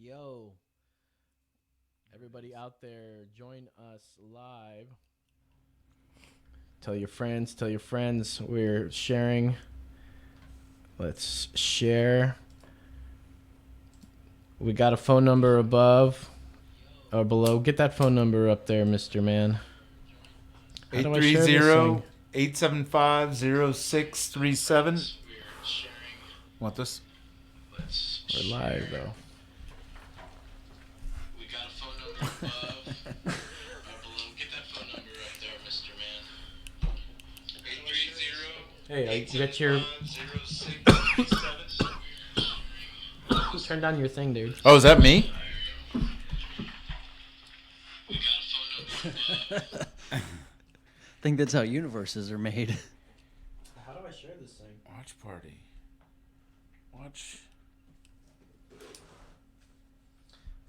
Yo, everybody out there, join us live. Tell your friends. We're sharing. Let's share. We got a phone number above or below. Get that phone number up there, Mr. Man. 830-875-0637. Want this? We're live, though. We got a phone number above or below. Get that phone number up there, Mr. Man. 830. Hey, you got your... 0637. Turn down your thing, dude. Oh, is that me? We got a phone number above. I think that's how universes are made. How do I share this thing? Watch party. Watch.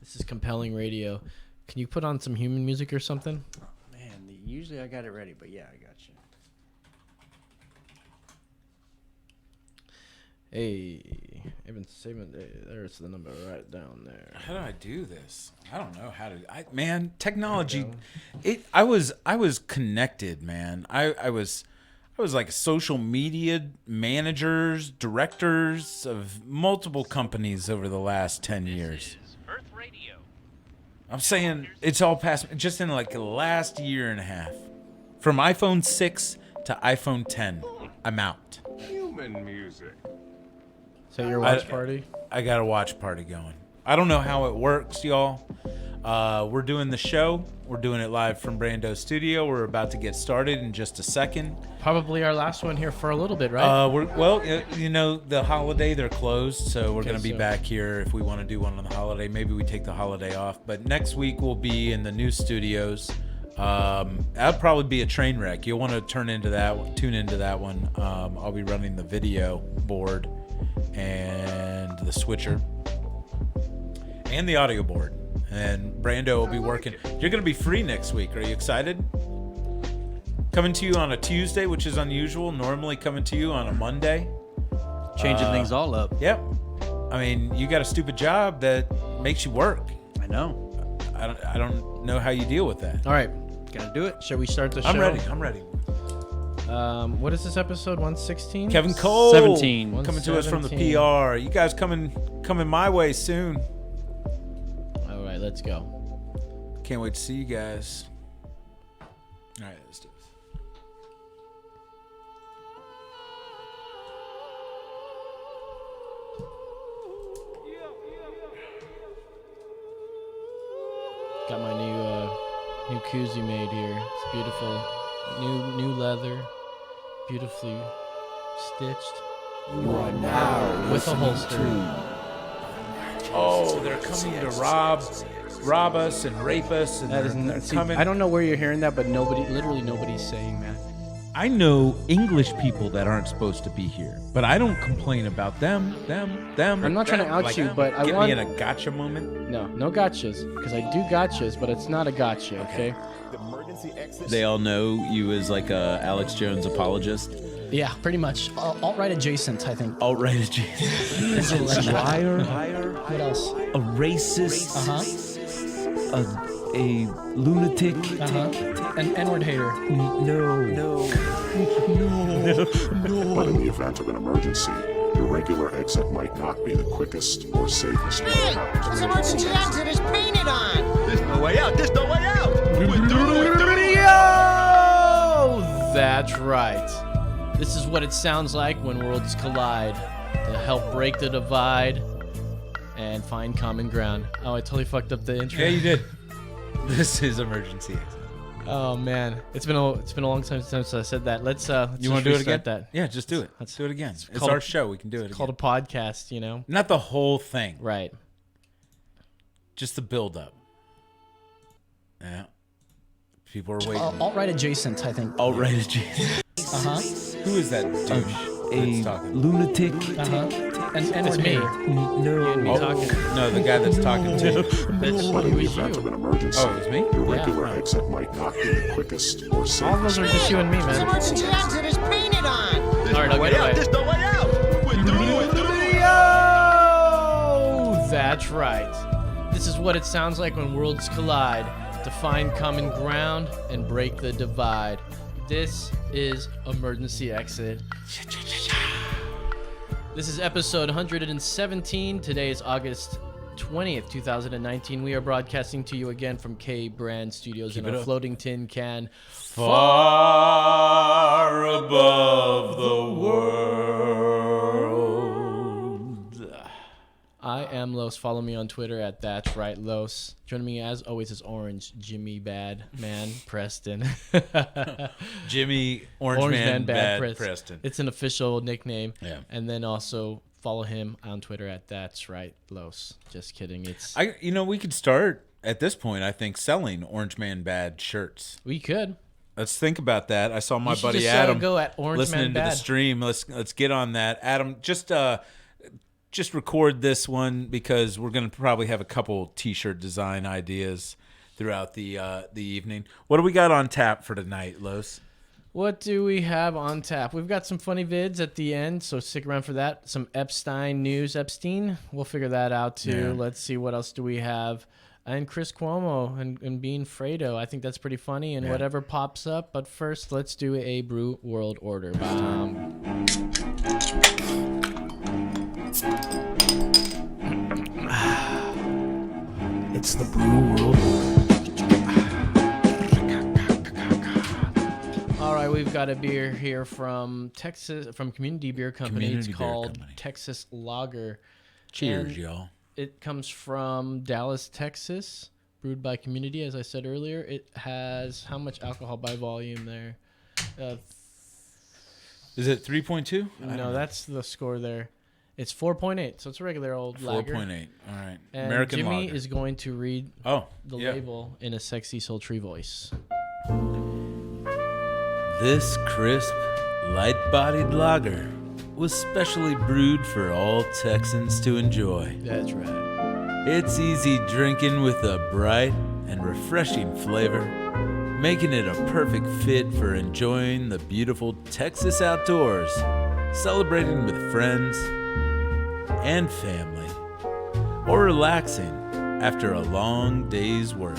This is compelling radio. Can you put on some human music or something? Man, usually I got it ready, but yeah, I got you. Hey, Evan, there's the number right down there. How do I do this? I don't know how to. Man, technology. I was connected, man. I was like social media managers, directors of multiple companies over the last 10 years. Earth Radio. I'm saying it's all past just in like the last year and a half. From iPhone 6 to iPhone 10, I'm out. Human music. Is that your watch party? I got a watch party going. I don't know how it works, y'all. We're doing the show. We're doing it live from Brando Studio. We're about to get started in just a second. Probably our last one here for a little bit, right? The holiday, they're closed, so we're going to be so- back here if we want to do one on the holiday. Maybe we take the holiday off. But next week we'll be in the new studios. That'll probably be a train wreck. You'll want to tune into that one. I'll be running the video board and the switcher and the audio board. And Brando will be working. You're going to be free next week. Are you excited? Coming to you on a Tuesday, which is unusual. Normally coming to you on a Monday. Changing things all up. Yep. I mean, you got a stupid job that makes you work. I know. I don't know how you deal with that. All right. Gotta do it. Shall we start the show? I'm ready. What is this episode? 116? Kevin Cole. 17. Coming to us from the 117. PR. You guys coming my way soon. All right, let's go. Can't wait to see you guys. All right, let's do this. Got my new koozie made here. It's beautiful. New leather. Beautifully stitched. You are now With a holster. Oh, they're coming to rob us and rape us, and they're coming. I don't know where you're hearing that, but literally nobody's saying that. I know English people that aren't supposed to be here, but I don't complain about them. I'm not trying to out you, but I get want- me in a gotcha moment. No gotchas, because I do gotchas, but it's not a gotcha, okay? They all know you as like a Alex Jones apologist. Yeah, pretty much. Alt-right adjacent, I think. Alt-right adjacent. A liar. What else? A racist. A lunatic. An N-word hater. No. But in the event of an emergency, your regular exit might not be the quickest or safest way out. This emergency exit is painted on! There's no way out. There's no way out. Oh, that's right. This is what it sounds like when worlds collide to help break the divide and find common ground. Oh, I totally fucked up the intro. Yeah, you did. This is emergency exit. Oh man, it's been a long time since I said that. Let's You want to do it again? That. Yeah, just do it. Let's do it again. It's called our a- show. We can do it Called a again. podcast, you know. Not the whole thing. Right. Just the build up. Yeah. People are waiting. Alt-right adjacent, I think. Alt-right adjacent. Who is that douche A that's talking? lunatic. An And it's N-word me. hater. Me Oh, talking. no, the guy that's talking to you. Bitch, But who in the is event of you? an emergency, Oh, it was me? your Yeah. regular exit might not be the quickest or safest. All of those are just you and me, This man. emergency exit is painted on! All right, I'll get it right. There's no way out. We're doing it. Oh, that's right. This is what it sounds like when worlds collide to find common ground and break the divide. This is Emergency Exit. This is episode 117. Today is August 20th, 2019. We are broadcasting to you again from K Brand Studios in a floating tin can Far above the world. I am Los. Follow me on Twitter at That's Right Los. Joining me as always is Orange Jimmy Bad Man Preston. Jimmy Orange Man Bad Preston. It's an official nickname. Yeah. And then also follow him on Twitter at That's Right Los. Just kidding. We could start at this point, I think, selling Orange Man Bad shirts. We could. Let's think about that. I saw my You should buddy just, Adam go at Orange listening Man to the Bad. stream. Let's get on that. Adam, just record this one because we're going to probably have a couple T-shirt design ideas throughout the evening. What do we got on tap for tonight, Los? What do we have on tap? We've got some funny vids at the end, so stick around for that. Some Epstein news. We'll figure that out too. Yeah. Let's see, what else do we have? And Chris Cuomo and being Fredo. I think that's pretty funny, and whatever pops up. But first, let's do a Brew World Order. It's the Brew World Order. All right, we've got a beer here from Texas, from Community Beer Company. Community It's Beer called Company. Texas Lager. Cheers, And y'all. It comes from Dallas, Texas, brewed by Community, as I said earlier. It has how much alcohol by volume there? Is it 3.2? No, that's the score there. It's 4.8, so it's a regular old lager. 4.8. All right. And American Jimmy lager. is going to read the the label in a sexy, sultry voice. This crisp, light-bodied lager was specially brewed for all Texans to enjoy. That's right. It's easy drinking with a bright and refreshing flavor, making it a perfect fit for enjoying the beautiful Texas outdoors, celebrating with friends and family, or relaxing after a long day's work.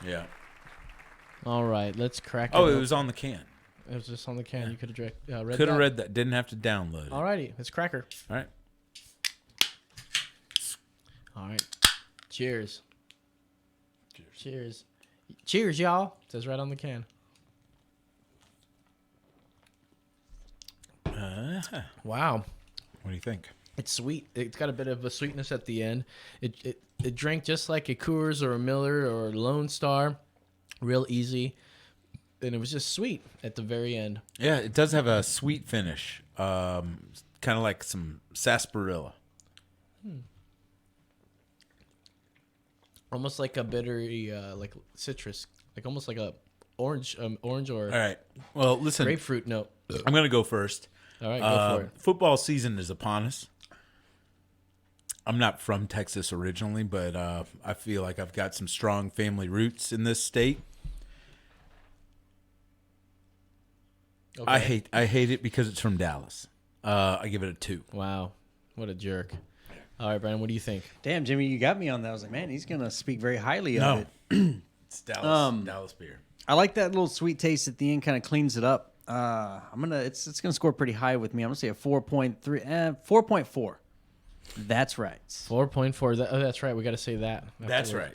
Yeah. All right, let's crack it. Oh, it up. was on the can. It was just on the can. You could have read Could have that. read that. Didn't have to download it. All righty, it's cracker. All right. All right. Cheers. Cheers. Cheers, y'all. It says right on the can. Wow. What do you think? It's sweet. It's got a bit of a sweetness at the end. It drank just like a Coors or a Miller or a Lone Star. Real easy. And it was just sweet at the very end. Yeah, it does have a sweet finish. Kind of like some sarsaparilla. Almost like a bittery, like citrus. Like almost like a orange or All right. Well, listen. grapefruit note. I'm going to go first. All right, go for it. Football season is upon us. I'm not from Texas originally, but I feel like I've got some strong family roots in this state. Okay. I hate it because it's from Dallas. I give it a 2. Wow. What a jerk. All right, Brandon, what do you think? Damn, Jimmy, you got me on that. I was like, man, he's gonna speak very highly of it. It's Dallas beer. I like that little sweet taste at the end. Kind of cleans it up. It's gonna score pretty high with me. I'm gonna say a 4.3, 4.4. That's right. 4.4. That's right. We got to say that. That's afterward. right.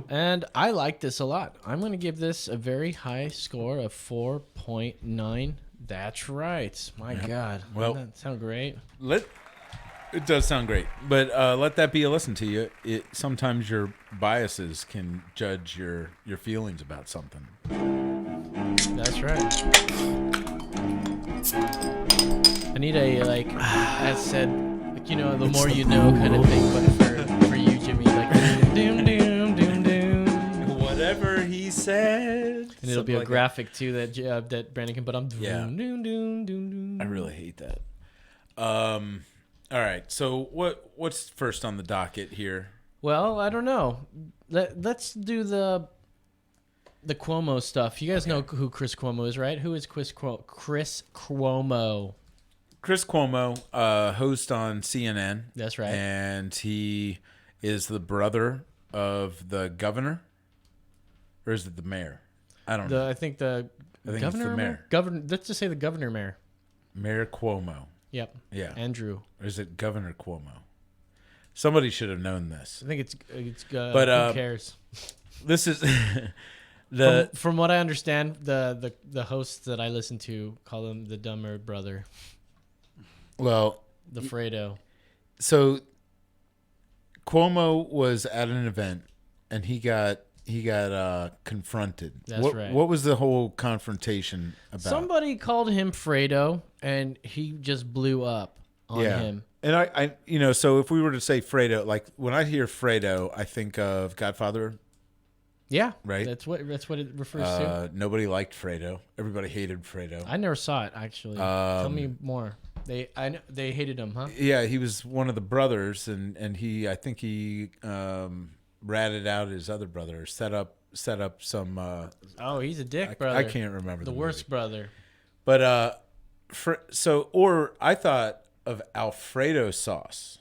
And I like this a lot. I'm going to give this a very high score of 4.9. That's right. My God. Well- Doesn't that sound great? It does sound great, but let that be a lesson to you. Sometimes your biases can judge your feelings about something. That's right. I need a, like, as said, like, you know, the more you know kind of thing, but for you, Jimmy, like, doom, doom, doom, doom. Whatever he said. And it'll be a graphic, too, that Brandon can put on. Doom, Yeah. doom, doom, doom, doom. I really hate that. All right. So what's first on the docket here? Well, I don't know. Let's do the Cuomo stuff. You guys know who Chris Cuomo is, right? Who is Chris Cuomo? Chris Cuomo, host on CNN. That's right. And he is the brother of the governor, or is it the mayor? I don't know. I think the I think governor, it's the mayor. Governor. Let's just say the governor mayor. Mayor Cuomo. Yep. Yeah. Andrew. Or is it Governor Cuomo? Somebody should have known this. I think it's But, who cares? This is From what I understand, the hosts that I listen to call him the dumber brother, well, the Fredo. so Cuomo was at an event and he got confronted. That's right. What was the whole confrontation about? Somebody called him Fredo, and he just blew up on him. And I so if we were to say Fredo, like when I hear Fredo, I think of Godfather. Yeah, Right? That's what it refers to. Nobody liked Fredo. Everybody hated Fredo. I never saw it actually. Tell me more. They hated him, huh? Yeah, he was one of the brothers, and I think he ratted out his other brother, set up some. Oh, he's a dick, brother. I can't remember the the worst brother. But or I thought of Alfredo sauce,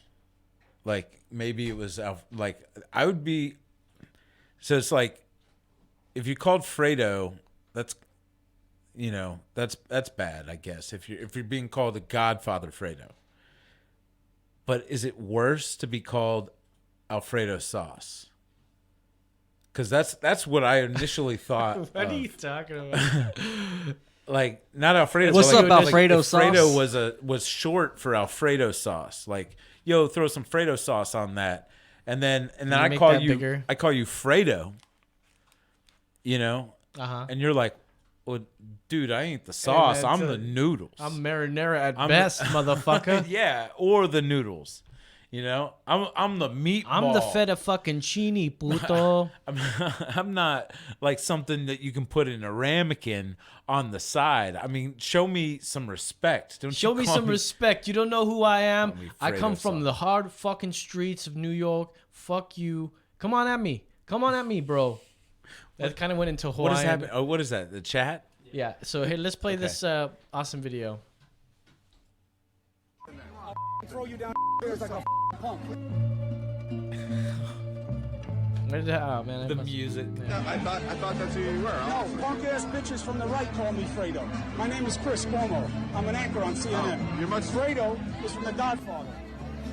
like maybe it was like I would be. So it's like, if you called Fredo, that's bad, I guess. If you're being called a Godfather Fredo. But is it worse to be called Alfredo sauce? Because that's what I initially thought. What are you talking about? Like not Alfredo. What's but up, like, Alfredo if sauce? Fredo was short for Alfredo sauce. Like, yo, throw some Fredo sauce on that, and then you I make call that you bigger? I call you Fredo. Uh-huh. And you're like, well, dude, I ain't the sauce. man, I'm so- the noodles. I'm marinara at I'm best, motherfucker. Yeah, or the noodles. I'm the meatball. I'm the feta fucking chini, puto. I'm not like something that you can put in a ramekin on the side. I mean, show me some respect. Don't Show you me call some respect. You don't know who I am. me I come Fredo from sauce. the hard fucking streets of New York. Fuck you. Come on at me. Come on at me, bro. That kind of went into Hawaiian. What is happening? Oh, what is that? The chat? Yeah. So here, let's play this awesome video. Throw you down like a punk. Where did oh man, The music. I thought that's who you were. No, punk ass bitches from the right call me Fredo. My name is Chris Cuomo. I'm an anchor on CNN. You're much Fredo is from The Godfather.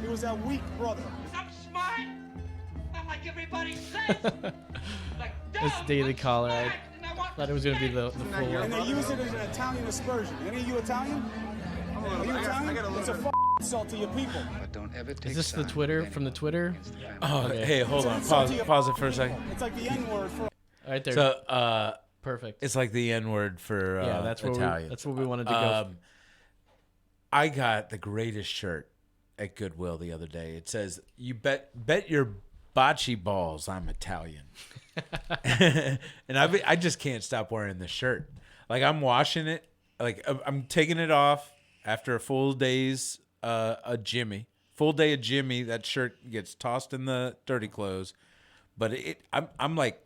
He was that weak brother. I'm smart. I'm like everybody says. Like, It's Daily Caller. I thought it was gonna be the full And one. they use it as an Italian aspersion. Any of you Italian? Are you Italian? It's a insult to your people. Is this the Twitter from the Twitter? Oh, Okay. hey, hold on. Pause it for a second. It's like the N-word for... Right there. So, Perfect. it's like the N-word for Yeah, that's what Italian. that's what we wanted to go. I got the greatest shirt at Goodwill the other day. It says, "You bet your bocce balls I'm Italian," and I just can't stop wearing this shirt. Like I'm washing it, like I'm taking it off after a full day's full day of Jimmy. That shirt gets tossed in the dirty clothes, but I'm like,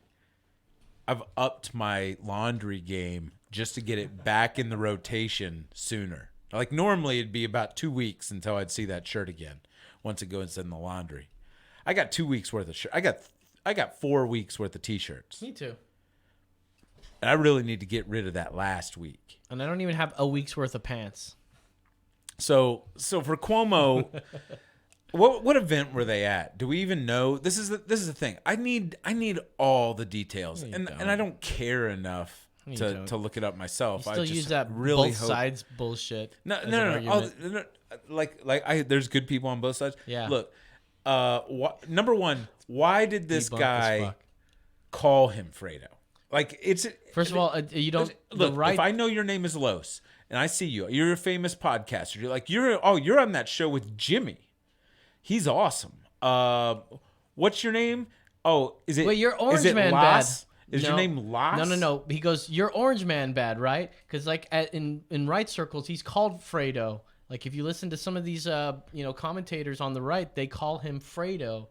I've upped my laundry game just to get it back in the rotation sooner. Like normally it'd be about 2 weeks until I'd see that shirt again once it goes in the laundry. I got 2 weeks worth of shirt. I got 4 weeks worth of t-shirts. Me too. And I really need to get rid of that last week. And I don't even have a week's worth of pants. So for Cuomo, what event were they at? Do we even know? This is the thing. I need all the details, and I don't care enough to look it up myself. You still I just use that really both hope, sides bullshit. No. as an argument. No. There's good people on both sides. Yeah. Look, number one, why did this Debunked as guy fuck. call him Fredo? Like it's First of all, you don't look. the right. If I know your name is Los and I see you, you're a famous podcaster. You're like you're on that show with Jimmy. He's awesome. What's your name? Oh, is it? Wait, you're Orange is it Man Las? bad. Is your name Las? No. He goes, you're Orange Man bad, right? Because like in right circles, he's called Fredo. Like if you listen to some of these commentators on the right, they call him Fredo.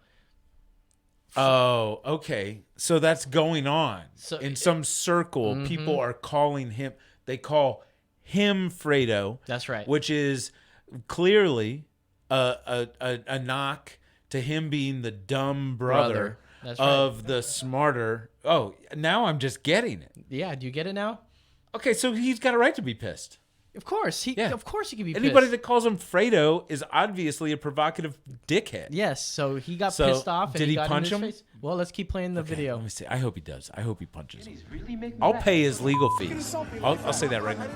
Oh, okay. So that's going on. So in some circle, people are calling him. They call him Fredo. That's right. Which is clearly a knock to him being the dumb brother. That's right. Of the smarter. Oh, now I'm just getting it. Yeah, do you get it now? Okay, so he's got a right to be pissed. Of course, he can be Anybody pissed. that calls him Fredo is obviously a provocative dickhead. Yes, so he got So, pissed off. And did he got punch in his him? face. Well, let's keep playing the video. Let me see. I hope he does. I hope he punches him. I'll pay his legal fees. I'll say that right now.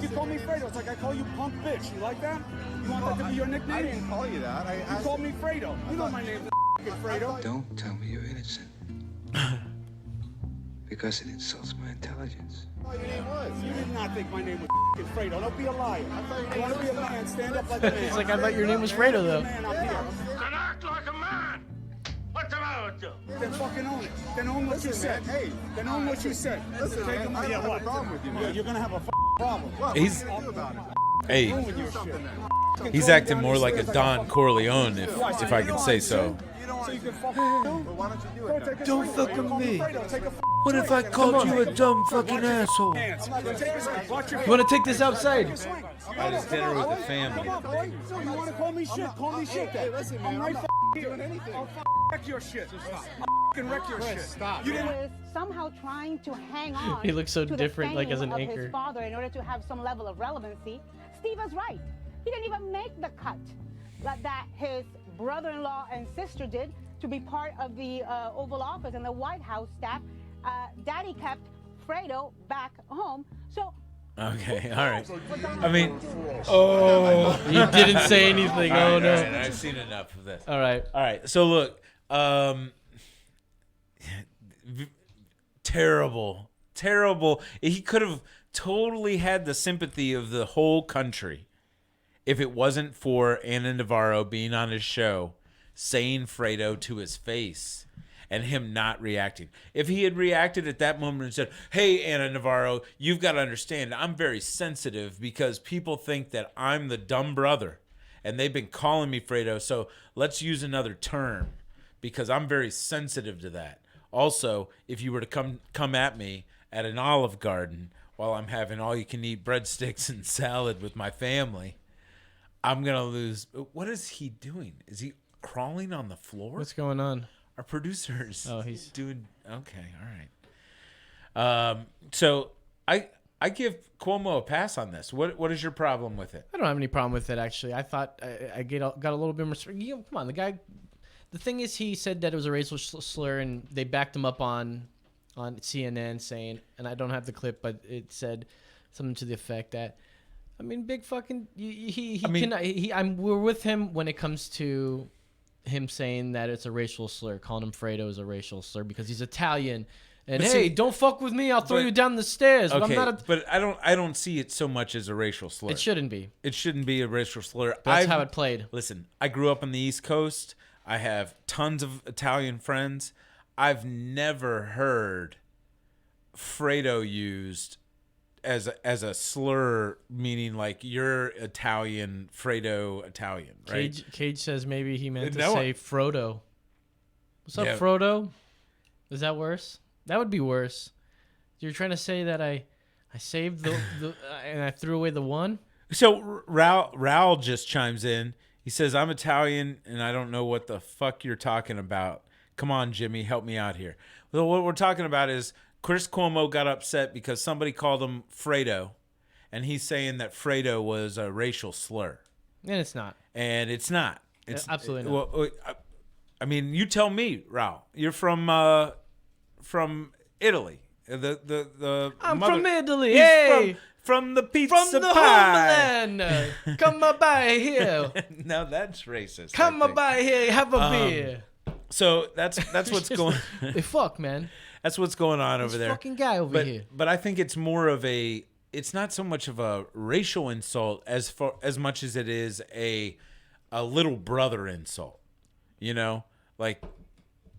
You call me Fredo. It's like I call you punk bitch. You like that? You want that to be your nickname? I didn't call you that. You called me Fredo. You know my name is Fredo. Don't tell me you're innocent. Because it insults my intelligence. Your name was. You did not think my name was Fredo. Don't be a liar. You want to be a man? Stand up like a man. It's like I thought your name was Fredo, though. Man, I'm here. Can act like a man. What's the matter with you? Then fucking own it. Then own what you said. Hey, then own what you said. Listen, Take man, him- I don't yeah, have a what? problem with you, man. Yeah, you're gonna have a problem. He's about it. hey, Ruin your shit. he's acting more like a Don Corleone, if I can say so. So you can fucking Well, why don't you do it then? Don't fuck with me. What if I called you a dumb fucking asshole? You want to take this outside? At his dinner with the family. Come on, boy. So you want to call me shit? Call me shit then. Hey, listen, man, I'm right I'm here. doing anything. I'll wreck your shit. I'll fucking wreck your shit. Stop. You didn't. Was somehow trying to hang on. He looks so to the different, like, fame as an of anchor. his father in order to have some level of relevancy. Steve is right. He didn't even make the cut that his brother-in-law and sister did to be part of the Oval Office and the White House staff. Daddy kept Fredo back home. So Okay, all right. I mean, You didn't say anything. All Oh right, no. all right, I've seen enough of this. All right. All right. So look, terrible. He could have totally had the sympathy of the whole country if it wasn't for Anna Navarro being on his show, saying Fredo to his face, and him not reacting. If he had reacted at that moment and said, "Hey, Anna Navarro, you've got to understand, I'm very sensitive because people think that I'm the dumb brother, and they've been calling me Fredo, so let's use another term because I'm very sensitive to that. Also, if you were to come at me at an Olive Garden while I'm having all-you-can-eat breadsticks and salad with my family, I'm going to lose." What is he doing? Is he crawling on the floor? What's going on? Our producers. Oh, he's doing okay. All right. So I give Cuomo a pass on this. What is your problem with it? I don't have any problem with it, actually. I thought I got a little bit more. Come on, the guy. The thing is, he said that it was a racial slur, and they backed him up on CNN saying, and I don't have the clip, but it said something to the effect that, I mean, big fucking. We're with him when it comes to him saying that it's a racial slur, calling him Fredo is a racial slur because he's Italian. And But hey, see, don't fuck with me, I'll throw you down the stairs. But I'm Okay, not a. but I don't see it so much as a racial slur. It shouldn't be. It shouldn't be a racial slur. That's how it played. Listen, I grew up on the East Coast. I have tons of Italian friends. I've never heard Fredo used as a slur, meaning like you're Italian, Fredo Italian, right? Cage says maybe he meant to No, say Frodo. What's up, Yeah. Frodo? Is that worse? That would be worse. You're trying to say that I saved the and I threw away the one? So Raul just chimes in. He says, "I'm Italian and I don't know what the fuck you're talking about. Come on, Jimmy, help me out here." Well, what we're talking about is Chris Cuomo got upset because somebody called him Fredo, and he's saying that Fredo was a racial slur. And it's not. And it's not. It's absolutely not. Well, I mean, you tell me, Raul. You're from Italy. I'm from Italy. He's Hey, from the pizza from the pie. homeland. Come by here. Now that's racist. Come I think. by here. Have a beer. So that's what's going. Hey, fuck, man. That's what's going on over This there. fucking guy over here. But I think it's more of a. It's not so much of a racial insult as much as it is a little brother insult. You know, like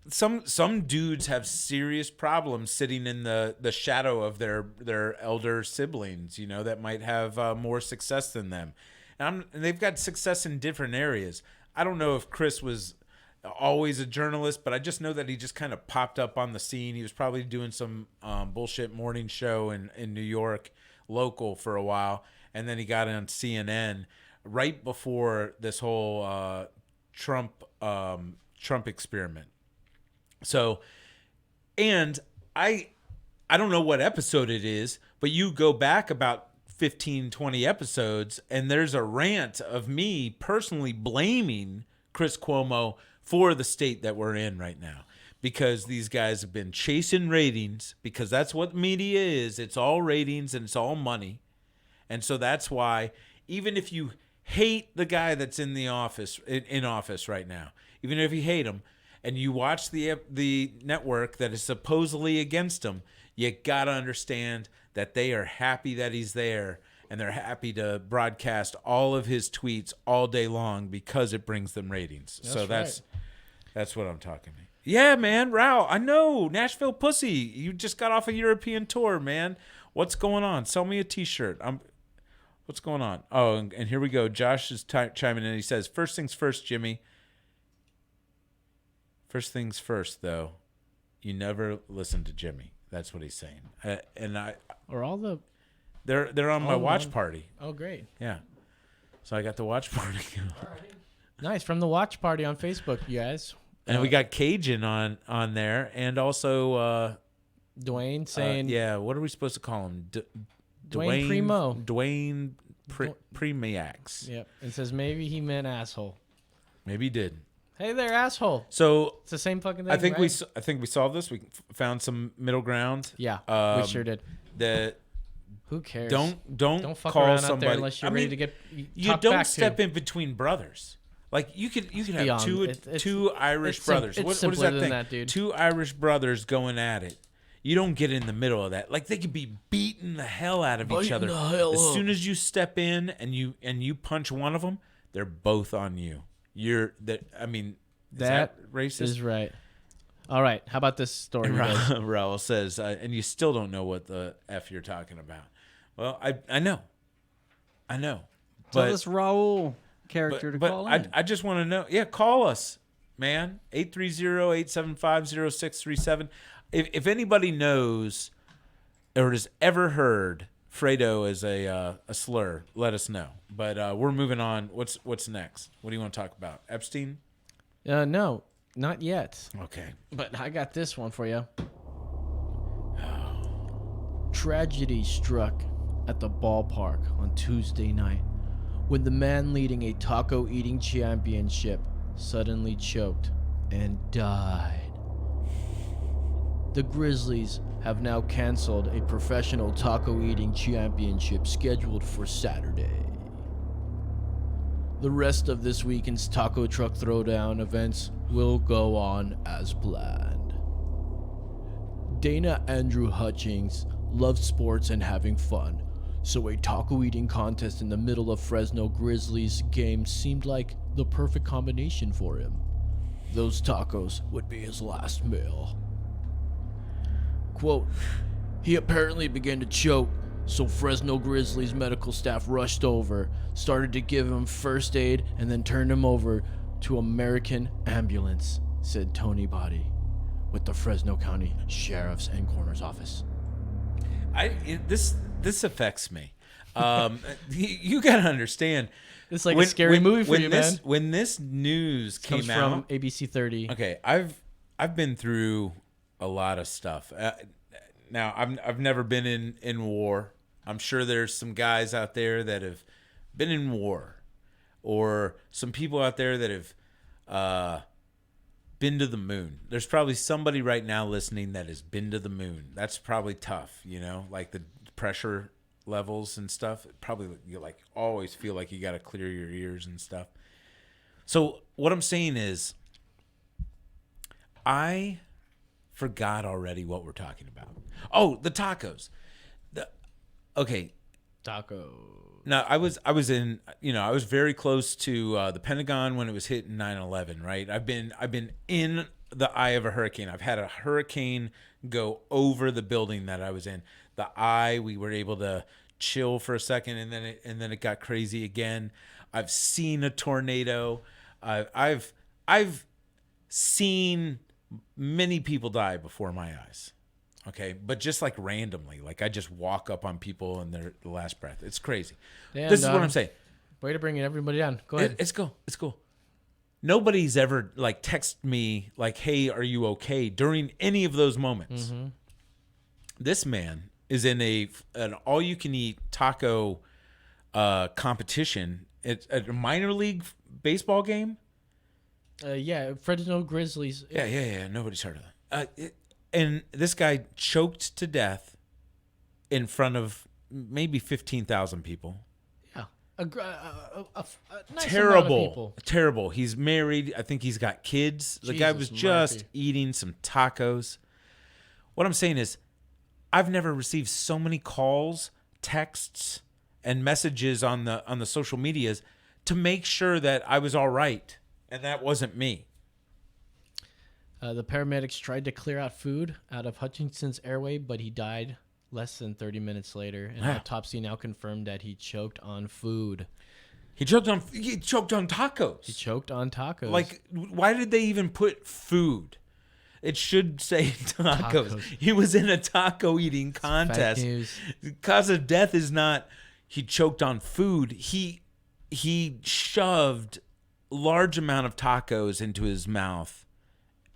some dudes have serious problems sitting in the shadow of their elder siblings. You know, that might have more success than them, and they've got success in different areas. I don't know if Chris was always a journalist, but I just know that he just kind of popped up on the scene. He was probably doing some bullshit morning show in New York, local, for a while, and then he got on CNN right before this whole Trump experiment. So, and I don't know what episode it is, but you go back about 15, 20 episodes, and there's a rant of me personally blaming Chris Cuomo for the state that we're in right now. Because these guys have been chasing ratings, because that's what media is. It's all ratings and it's all money. And so that's why, even if you hate the guy that's in the office, in office right now, even if you hate him, and you watch the network that is supposedly against him, you got to understand that they are happy that he's there, and they're happy to broadcast all of his tweets all day long because it brings them ratings. That's what I'm talking about. Yeah, man, Rao, I know. Nashville Pussy. You just got off a European tour, man. What's going on? Sell me a T-shirt. What's going on? Oh, and here we go. Josh is chiming in. He says, first things first, Jimmy. First things first, though. You never listen to Jimmy. That's what he's saying. Or all the... They're on my watch party. Oh, great. Yeah. So I got the watch party. Nice. From the watch party on Facebook, you guys. And we got Cajun on there, and also Dwayne saying, yeah, what are we supposed to call him? Dwayne Primo. Dwayne Premiax. Yep. And says maybe he meant asshole. Maybe he did. Hey there, asshole. So it's the same fucking thing. I think right? I think we solved this. We found some middle ground. Yeah, we sure did. Who cares? Don't fuck call around somebody out there unless you're ready to get. You don't step in between brothers. Like you could have two Irish brothers. What is that thing? That, dude. Two Irish brothers going at it. You don't get in the middle of that. Like they could be beating the hell out of each other. As soon as you step in and you punch one of them, they're both on you. That racist is right. All right, how about this story? Raul says, and you still don't know what the F you're talking about. Well, I know. Tell but this Raul character to call in. I just want to know. Yeah, call us, man. 830-875-0637. If anybody knows or has ever heard Fredo as a slur, let us know. But we're moving on. What's next? What do you want to talk about? Epstein? No, not yet. Okay. But I got this one for you. Tragedy struck at the ballpark on Tuesday night when the man leading a taco eating championship suddenly choked and died. The Grizzlies have now canceled a professional taco eating championship scheduled for Saturday. The rest of this weekend's taco truck throwdown events will go on as planned. Dana Andrew Hutchings loves sports and having fun, so a taco eating contest in the middle of Fresno Grizzlies game seemed like the perfect combination for him. Those tacos would be his last meal. Quote, he apparently began to choke, so Fresno Grizzlies medical staff rushed over, started to give him first aid, and then turned him over to American Ambulance, said Tony Body with the Fresno County Sheriff's and Coroner's Office. This affects me. You gotta understand. It's like a scary movie for you, man. When this news came out from ABC 30. Okay, I've been through a lot of stuff. Now I've never been in war. I'm sure there's some guys out there that have been in war, or some people out there that have been to the moon. There's probably somebody right now listening that has been to the moon. That's probably tough, like the pressure levels and stuff. Probably you always feel like you got to clear your ears and stuff. So what I'm saying is, I forgot already what we're talking about. Oh, the tacos. Taco. No, I was in, I was very close to the Pentagon when it was hit in 9/11, right? I've been in the eye of a hurricane. I've had a hurricane go over the building that I was in. The eye, we were able to chill for a second, and then it got crazy again. I've seen a tornado. I've seen many people die before my eyes. Okay, but just randomly, I just walk up on people and they're the last breath. It's crazy. Yeah, this is what I'm saying. Way to bring everybody down. Go ahead. It's cool. It's cool. Nobody's ever like texted me like, "Hey, are you okay?" during any of those moments. Mm-hmm. This man is in an all-you-can-eat taco competition. It's a minor league baseball game. Yeah, Fresno Grizzlies. Yeah. Nobody's heard of that. And this guy choked to death in front of maybe 15,000 people. Yeah, a nice Terrible, amount of people. terrible. He's married. I think he's got kids. The guy was Jesus just mercy. eating some tacos. What I'm saying is, I've never received so many calls, texts, and messages on the social medias to make sure that I was all right, and that wasn't me. The paramedics tried to clear out food out of Hutchinson's airway, but he died less than 30 minutes later. An Wow. autopsy now confirmed that he choked on food. He choked on tacos. He choked on tacos. Like, why did they even put food? It should say tacos. Tacos. He was in a taco eating contest. fake news. The cause of death is not he choked on food. He shoved large amount of tacos into his mouth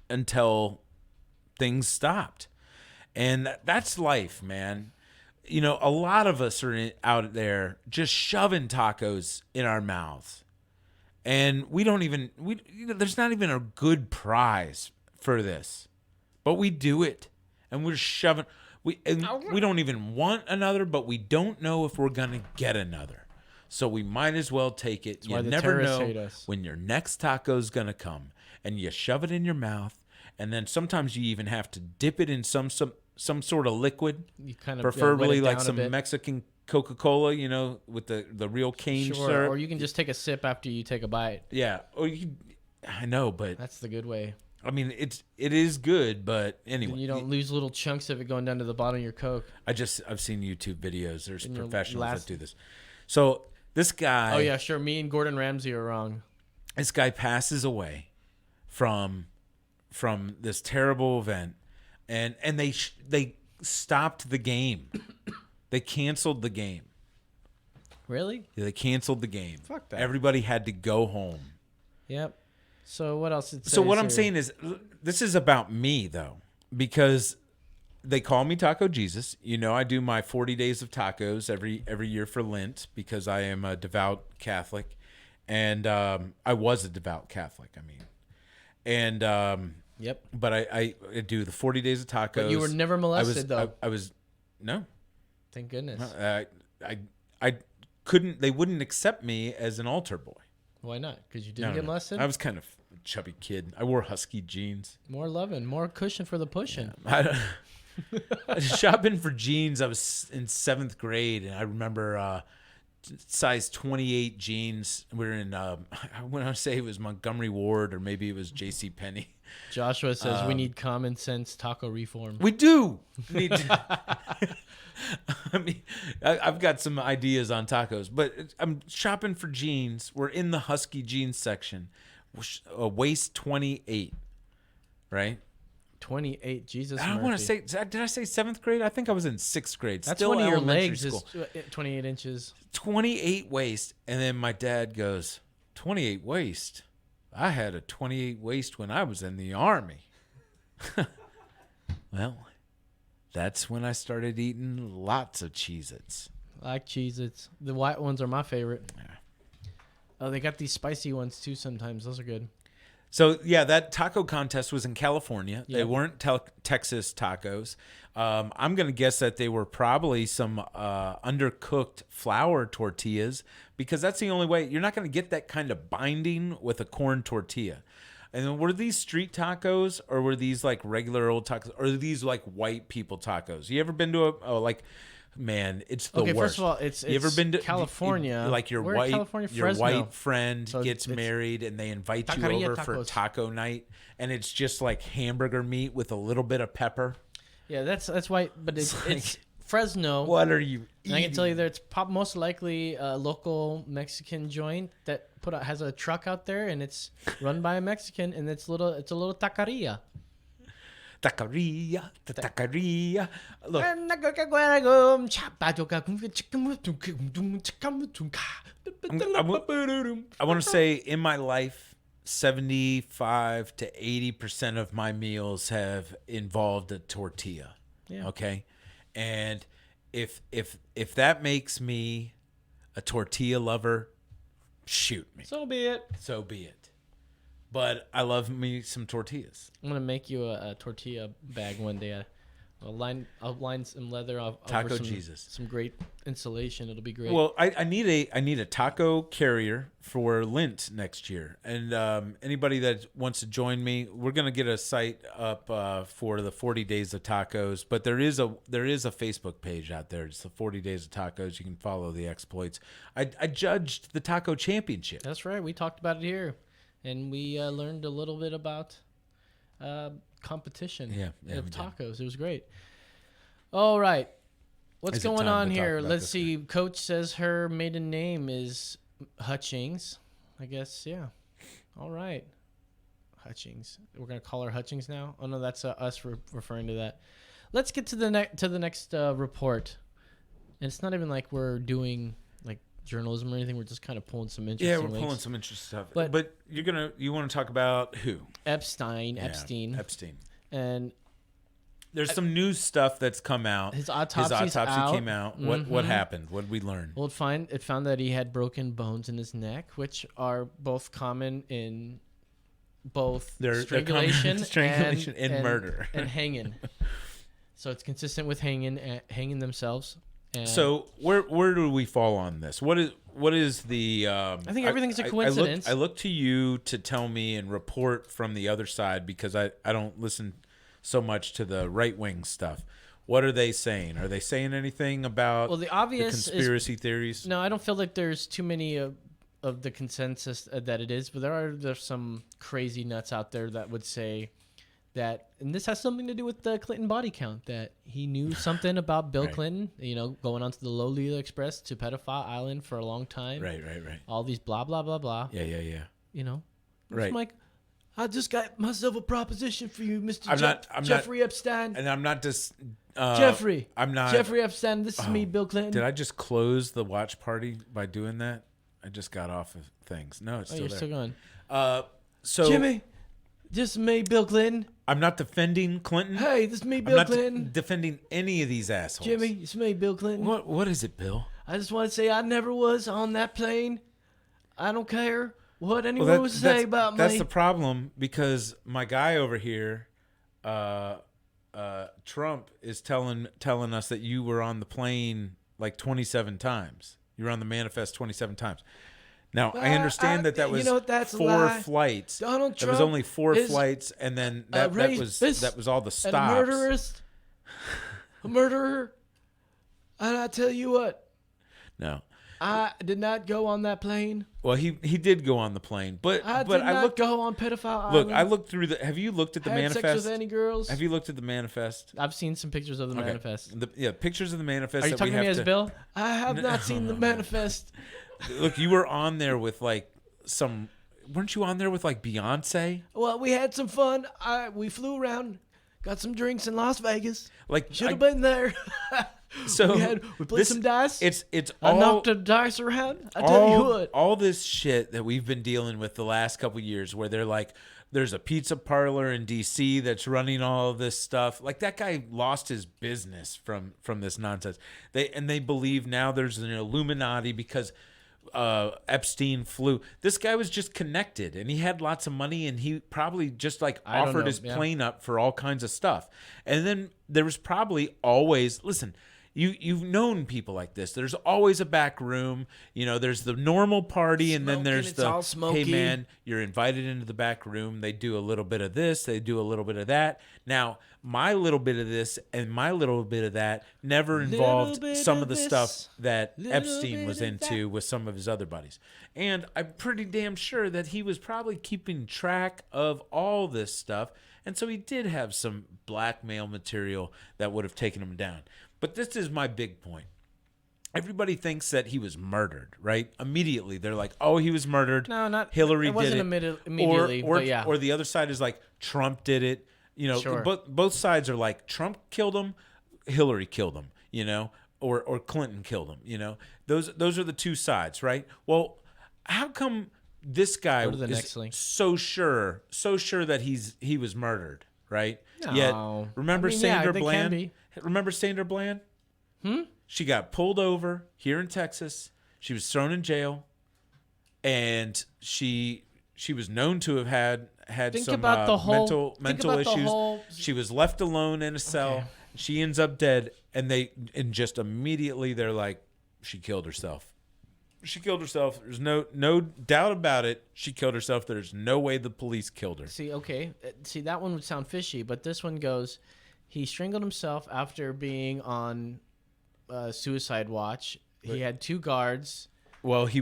until things stopped. And that's life, man. You know, a lot of us are out there just shoving tacos in our mouths. And we don't even there's not even a good prize for this. But we do it. And we're shoving we don't even want another, but we don't know if we're going to get another. So we might as well take it. why You the never terrorists know hate us. when your next taco's going to come, and you shove it in your mouth, and then sometimes you even have to dip it in some sort of liquid, You kind of preferably wet it like down a some bit. Mexican Coca-Cola, you know, with the real cane Sure, syrup. or you can just take a sip after you take a bite. Yeah, or I know, but That's the good way. I mean, it is good, but anyway, Then you don't lose little chunks of it going down to the bottom of your Coke. I've seen YouTube videos. There's In your professionals last- that do this. So this guy, Oh yeah, sure. Me and Gordon Ramsay are wrong. this guy passes away from this terrible event, and they stopped the game. They canceled the game. Really? Yeah, they canceled the game. Fuck that. Everybody had to go home. Yep. So what else? So what I'm saying is, this is about me though, because they call me Taco Jesus. You know, I do my 40 days of tacos every year for Lent because I am a devout Catholic, and I was a devout Catholic. I mean, and Yep. But I do the 40 days of tacos. But you were never molested, though. I was no. Thank goodness. I couldn't. They wouldn't accept me as an altar boy. Why not? Because you didn't No, get no. molested? I was kind of a chubby kid. I wore husky jeans. More loving, more cushion for the pushing. I was shopping for jeans. I was in 7th grade, and I remember size 28 jeans. We were in, I want to say it was Montgomery Ward, or maybe it was J.C. Penney. Joshua says we need common sense taco reform. We do need I mean, I've got some ideas on tacos, but I'm shopping for jeans. We're in the husky jeans section, waist 28, right? 28, Jesus I don't want to Murphy. say. Did I say 7th grade? I think I was in 6th grade. That's Still one of your elementary legs school. is 28 inches. 28 waist, and then my dad goes, 28 waist. I had a 28 waist when I was in the Army. Well, that's when I started eating lots of Cheez-Its. I like Cheez-Its. The white ones are my favorite. Oh, they got these spicy ones too sometimes. Those are good. So, yeah, that taco contest was in California. They Yep. weren't Texas tacos. I'm going to guess that they were probably some undercooked flour tortillas, because that's the only way. You're not going to get that kind of binding with a corn tortilla. And then were these street tacos, or were these like regular old tacos, or are these like white people tacos? You ever been to man, it's the Okay, worst. first of all, it's you ever been to California. Like your We're in white California, your Fresno. white friend So gets it's married, and they invite you taqueria over for tacos. taco night, and it's just like hamburger meat with a little bit of pepper. Yeah, that's white, but it's Fresno. What are you And I can eating? tell you that it's most likely a local Mexican joint that has a truck out there, and it's run by a Mexican, and it's a little taqueria. Taqueria. Look, I want to say in my life, 75 to 80% of my meals have involved a tortilla. Yeah. Okay. And if that makes me a tortilla lover, shoot me. So be it. So be it. But I love me some tortillas. I'm gonna make you a tortilla bag one day. I'll line some leather over Taco some, Jesus. some great insulation. It'll be great. Well, I need a taco carrier for Lent next year, and anybody that wants to join me, we're gonna get a site up for the 40 Days of Tacos. But there is a Facebook page out there. It's the 40 Days of Tacos. You can follow the exploits. I judged the taco championship. That's right. We talked about it here, and we learned a little bit about competition Yeah, of we did. tacos. It was great. All right. What's Is it going time on to talk here? about Let's this see. Coach says her maiden name is Hutchings. I guess, yeah. All right. Hutchings. We're going to call her Hutchings now? Oh, no, that's us referring to that. Let's get to the next report. And it's not even like we're doing like journalism or anything. We're just kind of pulling some interesting Yeah, we're links. pulling some interesting stuff. But- But you want to talk about who? Epstein. Epstein. And There's some new stuff that's come out. His autopsy's autopsy out. came out. What Mhm. happened? What did we learn? well, it found that he had broken bones in his neck, which are both common in both They're strangulation, common- strangulation and murder. and hanging. So it's consistent with hanging themselves. And So where do we fall on this? What is the? I think everything's a coincidence. I look to you to tell me and report from the other side because I don't listen so much to the right wing stuff. What are they saying? Are they saying anything about Well, the obvious is- conspiracy theories? No, I don't feel like there's too many of the consensus that it is, but there's some crazy nuts out there that would say that, and this has something to do with the Clinton body count, that he knew something about Bill Right. Clinton, going onto the Lolita Express to Pedophile Island for a long time. Right. All these blah, blah, blah, blah. Yeah. Right. I'm like, I just got myself a proposition for you, Mr. I'm Jeffrey Epstein. And I'm not just Jeffrey. I'm not Jeffrey Epstein. This is me, Bill Clinton. Did I just close the watch party by doing that? I just got off of things. No, it's Oh, still you're there. still going. So Jimmy, this is me, Bill Clinton. I'm not defending Clinton. Hey, this is me, I'm Bill not Clinton. defending any of these assholes. Jimmy, it's me, Bill Clinton. What is it, Bill? I just want to say I never was on that plane. I don't care what anyone would say about That's me. the problem because my guy over here, Trump, is telling us that you were on the plane like 27 times. You were on the manifest 27 times. Now I understand that you was know what, that's a 4 lie. flights. Donald There was Trump only 4 is flights, and then a that rapist was all the stops. and a murderer. And I tell you what, No. I did not go on that plane. Well, he did go on the plane, but I but did I not looked. go on pedophile Look, island. I looked through the. Have you looked at the had manifest? sex with any girls. Have you looked at the manifest? I've seen some pictures of the Okay. manifest. Pictures of the manifest. Are you that we talking to me have as Bill? I have not seen the manifest. Look, you were on there with like some. Weren't you on there with like Beyonce? Well, we had some fun. We flew around, got some drinks in Las Vegas. Like Should have been there. So we played some dice. It's I all knocked the dice around. I tell you what. all this shit that we've been dealing with the last couple years, where they're like, there's a pizza parlor in D.C. that's running all of this stuff. Like that guy lost his business from this nonsense. They believe now there's an Illuminati because Epstein flew. This guy was just connected and he had lots of money and he probably just like I don't offered know, his yeah. plane up for all kinds of stuff. And then there was probably always, listen, you've known people like this. There's always a back room. There's the normal party and then Smoking, there's it's the, all smoky. hey man, you're invited into the back room. They do a little bit of this. They do a little bit of that. Now, my little bit of this and my little bit of that never involved bit some of of the this, stuff that little Epstein bit was of into with some of his other buddies. And I'm pretty damn sure that he was probably keeping track of all this stuff. And so he did have some blackmail material that would have taken him down. But this is my big point. Everybody thinks that he was murdered, right? Immediately, they're like, "Oh, he was murdered." No, not Hillary it wasn't did it. immediately, or but yeah. Or the other side is like, Trump did it. You know, Sure. both sides are like Trump killed him, Hillary killed him, you know, or Clinton killed him, you know. Those are the two sides, right? Well, how come this guy Go to the is next link. so sure that he was murdered, right? Yet No. remember I mean, yeah, Sandra they can Bland? be. Remember Sandra Bland? She got pulled over here in Texas. She was thrown in jail, and she was known to have had Think some about the whole- mental think about the issues. whole- She was left alone in a cell. Okay. She ends up dead, and just immediately they're like, she killed herself. She killed herself. There's no doubt about it. She killed herself. There's no way the police killed her. See, okay. See, that one would sound fishy, but this one goes, he strangled himself after being on suicide watch. He had 2 guards. Well, he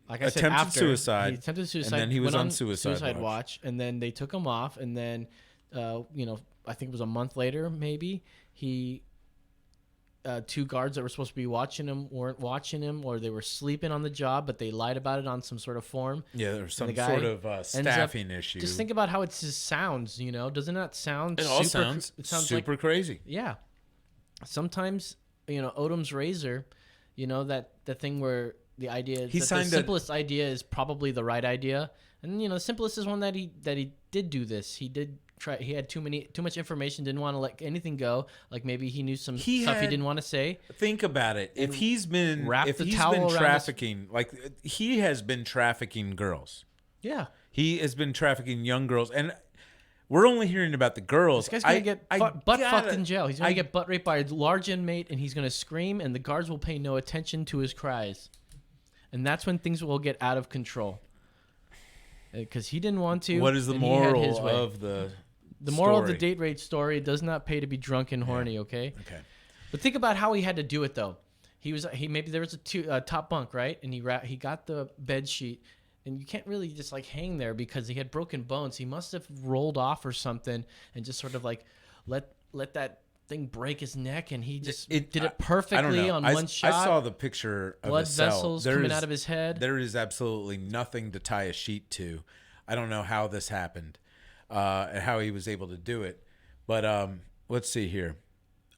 Like I said, attempted after, suicide. He attempted suicide. and then he was went on suicide watch. And then they took him off. And then, I think it was a month later, maybe, he... 2 guards that were supposed to be watching him weren't watching him, or they were sleeping on the job, but they lied about it on some sort of form. Yeah, there's some And the guy sort of ends staffing issue. Just think about how it just sounds, you know? Doesn't that sound It all sounds super like, crazy. yeah. Sometimes, Odom's razor, that thing where the idea is He that the signed a- simplest idea is probably the right idea. And the simplest is one that he did do this. He did try. He had too much information, didn't want to let anything go. Like maybe he knew some stuff he didn't want to say. Think about it. If he's been Wrap the towel around his- trafficking, like he has been trafficking girls. Yeah. He has been trafficking young girls, and we're only hearing about the girls. This guy's gonna get butt fucked in jail. He's gonna I- get butt raped by a large inmate, and he's gonna scream, and the guards will pay no attention to his cries, and that's when things will get out of control. Because he didn't want to. What is the and he had his moral way. of the moral of the story? date rape story? It does not pay to be drunk and horny. Okay. Okay. But think about how he had to do it though. He maybe there was a top bunk, right, and he got the bed sheet. And you can't really just like hang there because he had broken bones. He must have rolled off or something and just sort of like let that thing break his neck, and he just did it perfectly I don't know. on one shot. I saw the picture of Blood the cell. vessels There coming is- out of his head. There is absolutely nothing to tie a sheet to. I don't know how this happened, and how he was able to do it. But let's see here.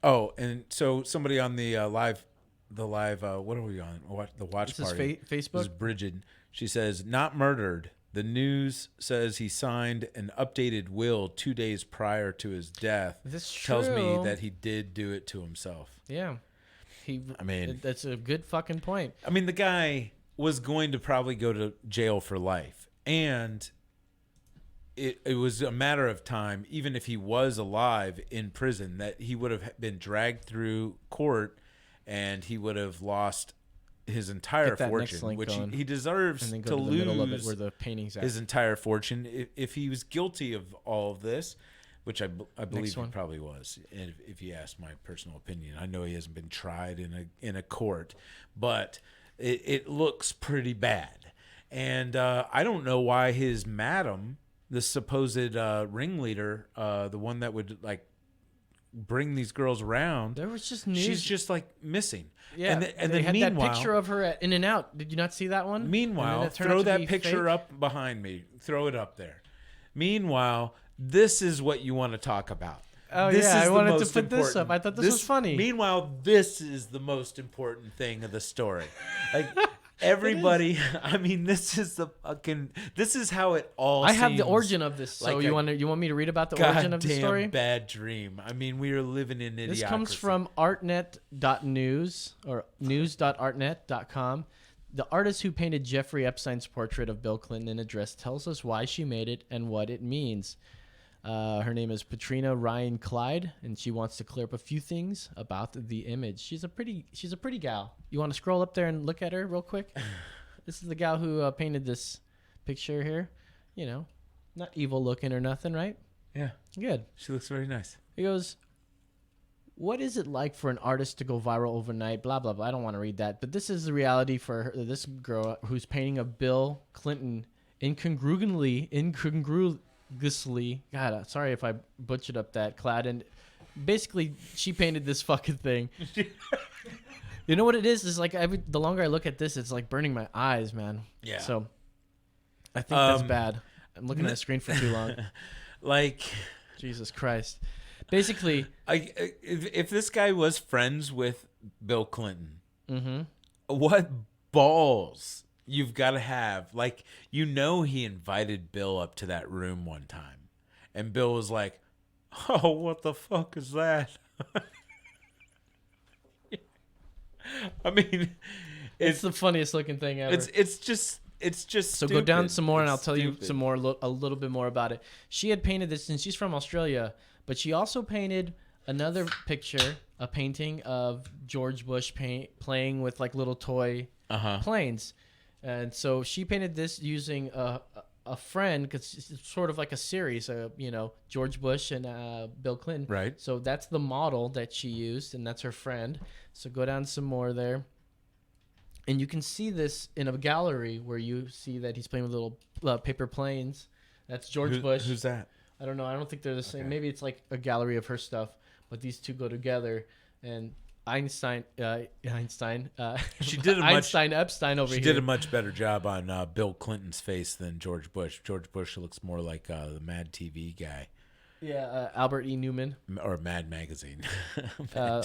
Oh, and so somebody on the live, what are we on? The watch This is party. Facebook? This is Bridget. She says, not murdered. The news says he signed an updated will 2 days prior to his death. This tells me true. that he did do it to himself. Yeah. I mean, that's a good fucking point. I mean, the guy was going to probably go to jail for life. And it was a matter of time, even if he was alive in prison, that he would have been dragged through court and he would have lost his entire Get that next fortune, link which going. he deserves And then go to to the lose middle of it where the painting's at. his entire fortune if he was guilty of all of this, which I believe he one. probably was. And if you ask my personal opinion, I know he hasn't been tried in a court, but it looks pretty bad. And I don't know why his madam, the supposed ringleader, the one that would like bring these girls around, There was just news. she's just like missing. Yeah, and they then had meanwhile, that picture of her at In-N-Out. Did you not see that one? And then Meanwhile, it turned throw out to that be picture fake. up behind me. Throw it up there. Meanwhile, this is what you want to talk about. Oh, This yeah, is I the wanted to most put this important- up. I thought this was funny. Meanwhile, this is the most important thing of the story. Like everybody, I mean, this is the fucking. This is how it all. I have the seems origin of this. So like you a want me to read about the origin of the goddamn story? bad dream. I mean, we are living in idiocracy. This comes from artnet.news or news.artnet.com. The artist who painted Jeffrey Epstein's portrait of Bill Clinton in a dress tells us why she made it and what it means. Her name is Patrina Ryan Clyde, and she wants to clear up a few things about the image. She's a pretty gal. You want to scroll up there and look at her real quick? This is the gal who painted this picture here. You know, not evil looking or nothing, right? Yeah, Good. she looks very nice. He goes, what is it like for an artist to go viral overnight? Blah, blah, blah. I don't want to read that. But this is the reality for her, this girl who's painting of Bill Clinton incongruously. God, sorry if I butchered up that, Clad. And basically, she painted this fucking thing. You know what it is? It's like the longer I look at this, it's like burning my eyes, man. Yeah. So I think that's bad. I'm looking at the screen for too long. Like, Jesus Christ. Basically, if this guy was friends with Bill Clinton, mm-hmm. what balls you've got to have. Like, you know, he invited Bill up to that room one time, and Bill was like, "Oh, what the fuck is that?" I mean, it's the funniest looking thing ever. It's just so stupid. Go stupid. down some more, and I'll It's tell you stupid. some more, a little bit more about it. She had painted this, and she's from Australia, but she also painted another picture, a painting of George Bush playing with like little toy planes, and so she painted this using a friend, because it's sort of like a series, you know, George Bush and Bill Clinton. Right. So that's the model that she used, and that's her friend. So go down some more there. And you can see this in a gallery where you see that he's playing with little paper planes. That's George Bush. Who's that? I don't know. I don't think they're the same. Okay. Maybe it's like a gallery of her stuff, but these two go together. And Einstein. She did Epstein over She here. did a much better job on Bill Clinton's face than George Bush. George Bush looks more like the Mad TV guy. Yeah, Albert E. Newman. Or Mad Magazine.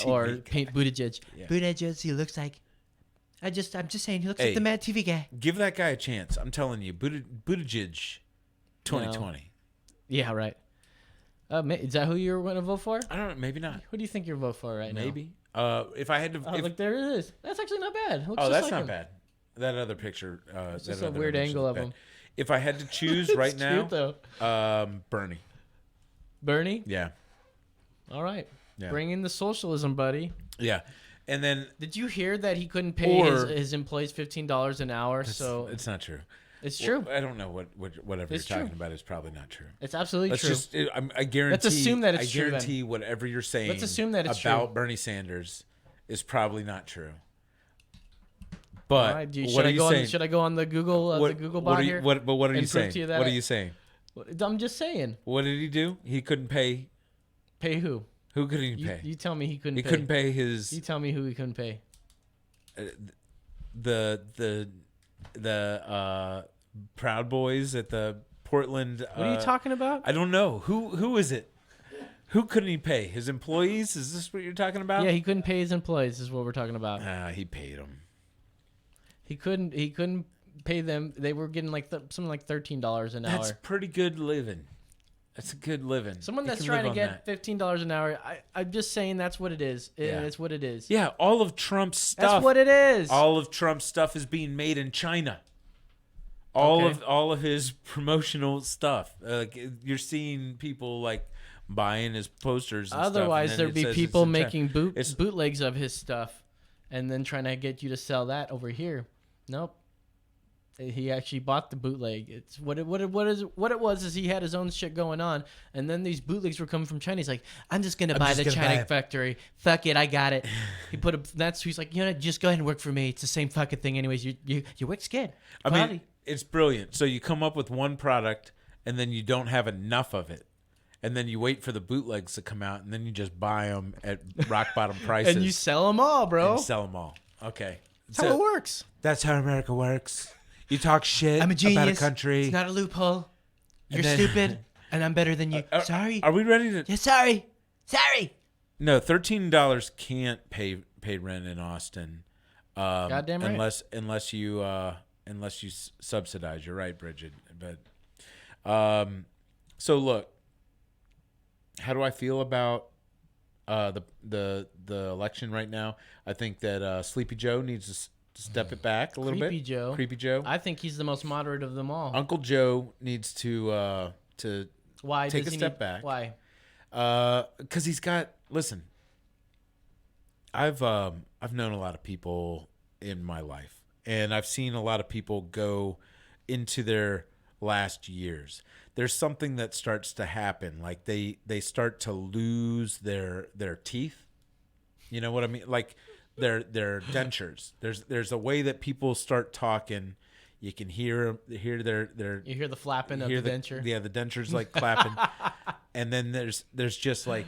Or Paint Buttigieg. Yeah. Buttigieg, he looks like... I'm just saying, he looks like the Mad TV guy. Give that guy a chance. I'm telling you, Buttigieg, 2020. No. Yeah, right. Is that who you're going to vote for? I don't know. Maybe not. Who do you think you're vote for right now? Maybe. If I had to... Look, there it is. That's actually not bad. Looks Oh, just that's like not him. bad. That other picture... It's that just a other weird image angle is of bad. him. If I had to choose right It's now... cute, though. Bernie. Bernie? Yeah. All right. Yeah. Bring in the socialism, buddy. Yeah. And then... Did you hear that he couldn't pay his employees $15 an hour? So it's not true. It's true. Well, I don't know whatever It's you're true. talking about is probably not true. It's absolutely Let's true. just I guarantee. Let's assume that it's true, then. I guarantee whatever you're saying. Let's assume that it's about true. Bernie Sanders is probably not true. But All right, what are you saying? Should I go on the Google the Google bot here? But what are you and prove saying? to you that What are you saying? I'm just saying. What did he do? He couldn't pay. Pay who? Who couldn't he pay? You tell me he couldn't. He pay. couldn't pay his. You tell me who he couldn't pay. The Proud Boys at the Portland. What are you talking about? I don't know. Who is it? Who couldn't he pay? His employees? Is this what you're talking about? Yeah, he couldn't pay his employees. Is what we're talking about. He paid them. He couldn't pay them. They were getting like something like $13 an hour. That's pretty good living. That's a good living. Someone You that's can trying to live on get $15 an hour. I'm just saying that's what it is. Yeah. It's what it is. Yeah, all of Trump's stuff. That's what it is. All of Trump's stuff is being made in China. All of his promotional stuff. Like, you're seeing people like buying his posters. And Otherwise, stuff, and then there'd it be says people it's in China. making bootlegs of his stuff, and then trying to get you to sell that over here. Nope. He actually bought the bootleg. It's what it was is he had his own shit going on, and then these bootlegs were coming from China. He's like, I'm just gonna buy the China factory. Fuck it, I got it. He's like, just go ahead and work for me. It's the same fucking thing, anyways. Your work's good. I Quality. mean, it's brilliant. So you come up with one product, and then you don't have enough of it, and then you wait for the bootlegs to come out, and then you just buy them at rock bottom prices, and you sell them all, bro. And sell them all. Okay, That's how it works. That's how America works. You talk shit I'm a genius. about a country. It's not a loophole. You're then- stupid, and I'm better than you. Sorry. Are we ready to? Yeah, sorry. No, $13 can't pay rent in Austin. Goddamn right. Unless you subsidize. You're right, Bridget. But so look, how do I feel about the election right now? I think that Sleepy Joe needs to step it back a little bit. Creepy Joe. I think he's the most moderate of them all. Uncle Joe needs to Why take does a he step need- back. Why? Because he's got. Listen, I've known a lot of people in my life, and I've seen a lot of people go into their last years. There's something that starts to happen, like they start to lose their teeth. You know what I mean? Like their dentures. There's a way that people start talking. You can hear their You hear the flapping of hear the denture. Yeah, the denture's like clapping. And then there's just like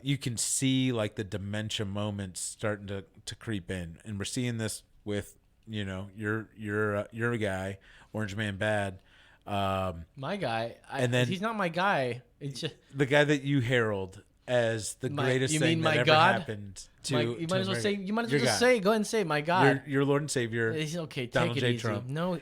you can see like the dementia moments starting to creep in, and we're seeing this with you're a guy, Orange Man Bad. My guy. And then- he's not my guy. It's just The guy that you herald as the greatest you thing mean that my ever God? happened to you might as well America. say. You might as Your well just God. say. Go ahead and say my God. Your Lord and Savior. He's okay. Take Donald it J. easy. Trump. No,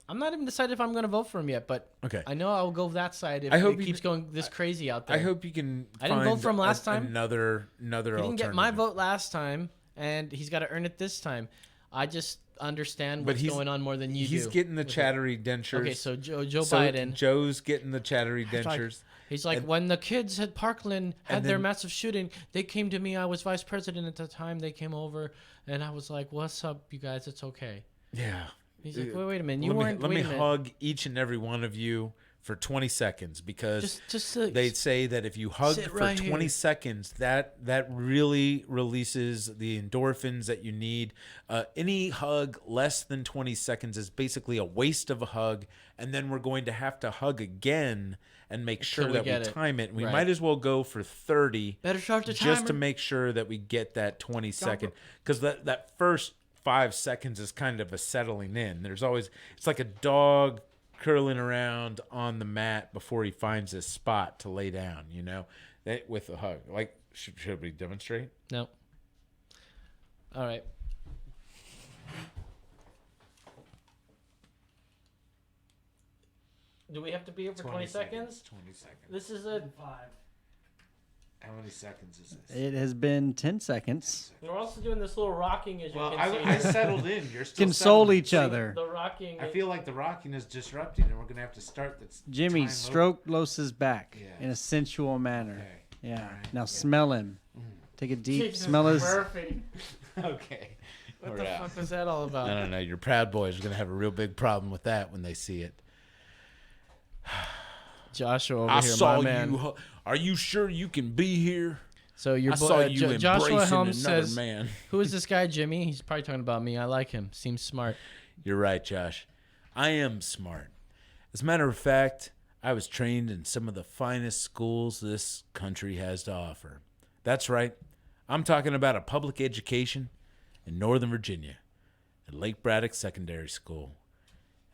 I'm not even decided if I'm going to vote for him yet. But Okay. I know I'll go that side if I hope it you- keeps going this crazy out there. I hope you can. I didn't vote find for him last time. Another He didn't get my vote last time, and he's got to earn it this time. I just understand But what's he's going on more than you do. He's getting the with it. chattery dentures. Okay, so Joe Biden. Joe's getting the chattery He's like- dentures. He's like, And- when the kids at Parkland had and their then- massive shooting, they came to me. I was vice president at the time. They came over, and I was like, "What's up, you guys? It's okay." Yeah. He's like, "Wait a minute, you Let me- weren't." Let wait me a minute. hug each and every one of you for 20 seconds because Just they say that if you hug sit for right 20 here. seconds, that really releases the endorphins that you need. Any hug less than 20 seconds is basically a waste of a hug, and then we're going to have to hug again and make sure we that we get it. time it. We Right. might as well go for 30 Better start the just to timer. make sure that we get that 20 second, because that first 5 seconds is kind of a settling in. There's always, it's like a dog curling around on the mat before he finds his spot to lay down, you know, with a hug. Like, should we demonstrate? No. All right. Do we have to be here for 20 seconds? 20 seconds. This is a. How many seconds is this? It has been 10 seconds. We're also doing this little rocking, as you Well, can see. I settled in. You're still Console settling. each other. The rocking. I feel like the rocking is disrupting, and we're gonna have to start this. Jimmy, time stroke Los's back Yeah. in a sensual manner. Okay. Yeah. Alright. Now smell him. Take a deep Jesus, smell his. perfect. Okay. What We're the out. fuck is that all about? I don't know. Your Proud Boys are gonna have a real big problem with that when they see it. Joshua over I here, saw my man. you. Are you sure you can be here? So your I boy, saw you Joshua embracing Helms another says, man. "Who is this guy, Jimmy? He's probably talking about me. I like him. Seems smart." You're right, Josh. I am smart. As a matter of fact, I was trained in some of the finest schools this country has to offer. That's right. I'm talking about a public education in Northern Virginia at Lake Braddock Secondary School.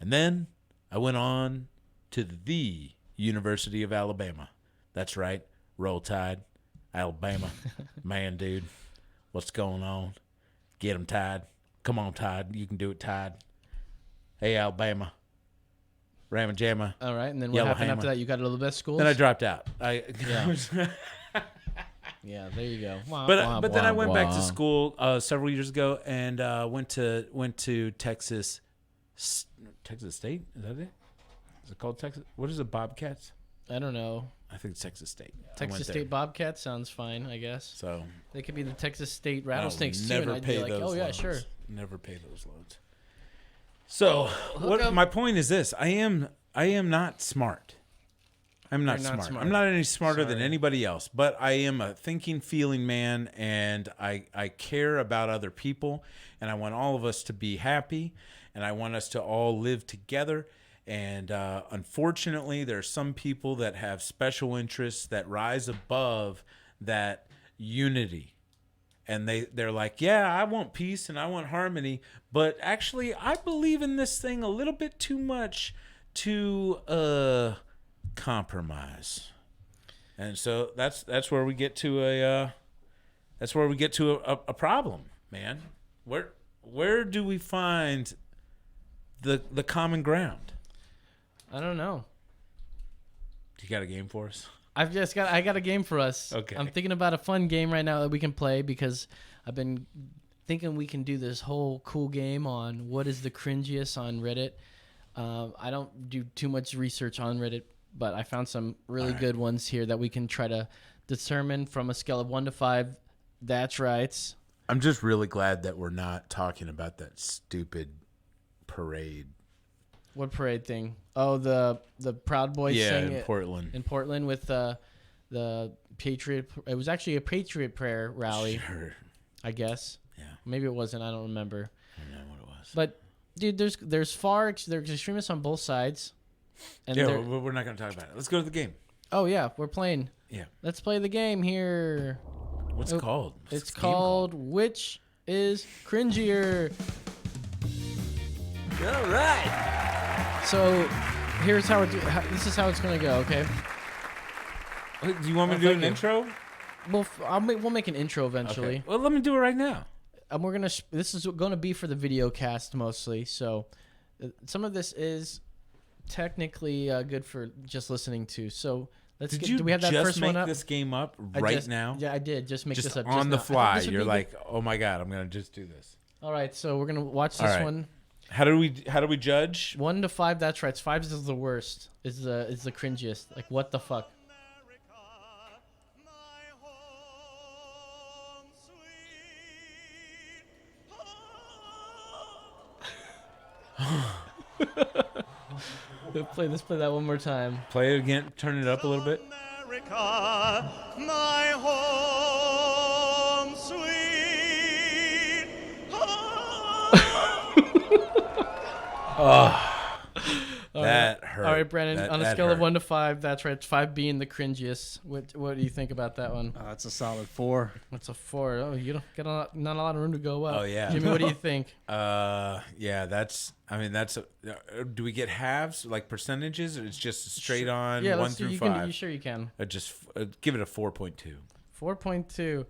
And then I went on to the University of Alabama. That's right. Roll Tide, Alabama. Man, dude, what's going on? Get 'em, Tide. Come on, Tide. You can do it, Tide. Hey, Alabama. Ramma Jamma. All right, and then what happened after that? You got to the best schools. Then I dropped out. Yeah, there you go. But then I went back to school several years ago and went to Texas State. Is that it? Is it called Texas? What is it? Bobcats? I don't know. I think it's Texas State. I went Texas there. State Bobcats sounds fine, I guess. So they could be the Texas State I'll Rattlesnakes too, and never I'd pay be like, those "Oh yeah, loans. sure." Never pay those loans. So my point is this: I am not smart. I'm not You're not smart. smart. I'm not any smarter than Sorry. anybody else, but I am a thinking, feeling man, and I care about other people, and I want all of us to be happy, and I want us to all live together. And unfortunately, there are some people that have special interests that rise above that unity. And they're like, yeah, I want peace and I want harmony, but actually I believe in this thing a little bit too much to compromise. And so that's where we get to a problem, man. Where do we find the common ground? I don't know. You got a game for us? I got a game for us. Okay. I'm thinking about a fun game right now that we can play because I've been thinking we can do this whole cool game on what is the cringiest on Reddit. I don't do too much research on Reddit, but I found some really good ones here that we can try to determine from a scale of 1 to 5. That's right. I'm just really glad that we're not talking about that stupid parade. What parade thing? Oh, the Proud Boys thing in Portland. In Portland with the Patriot. It was actually a Patriot prayer rally. Sure. I guess. Yeah. Maybe it wasn't. I don't remember. I don't know what it was. But dude, there's extremists on both sides. And Yeah, we're not going to talk about it. Let's go to the game. oh yeah, we're playing. Yeah. Let's play the game here. What's it called? What's It's the game called Which is Cringier. All right. So Here's how this is how it's gonna go. Okay. Do you want me to do an intro? We'll make an intro eventually. Okay. Well, let me do it right now. And we're gonna. This is gonna be for the video cast mostly. So, some of this is technically good for just listening to. So let's. Do we have that first one up? This game up right now? Yeah, I did. Just make this up on the now. fly. You're like, oh my god, I'm gonna just do this. All right, so we're gonna watch this one. How do we judge? 1 to 5. That's right. 5 is the worst. Is the cringiest. Like what the fuck. Let's play that one more time. Play it again. Turn it up a little bit. America, my home, sweet home. That hurt. All right, Brandon. On a scale hurt. of 1 to 5, that's right. 5 being the cringiest. What do you think about that one? It's a solid 4. It's a 4. Oh, you don't get not a lot of room to go up. Oh yeah, Jimmy, what do you think? Yeah, that's. I mean, that's. Do we get halves, like percentages, or it's just straight on 1 through 5? Sure, you can. Just give it a 4.2. 4.2.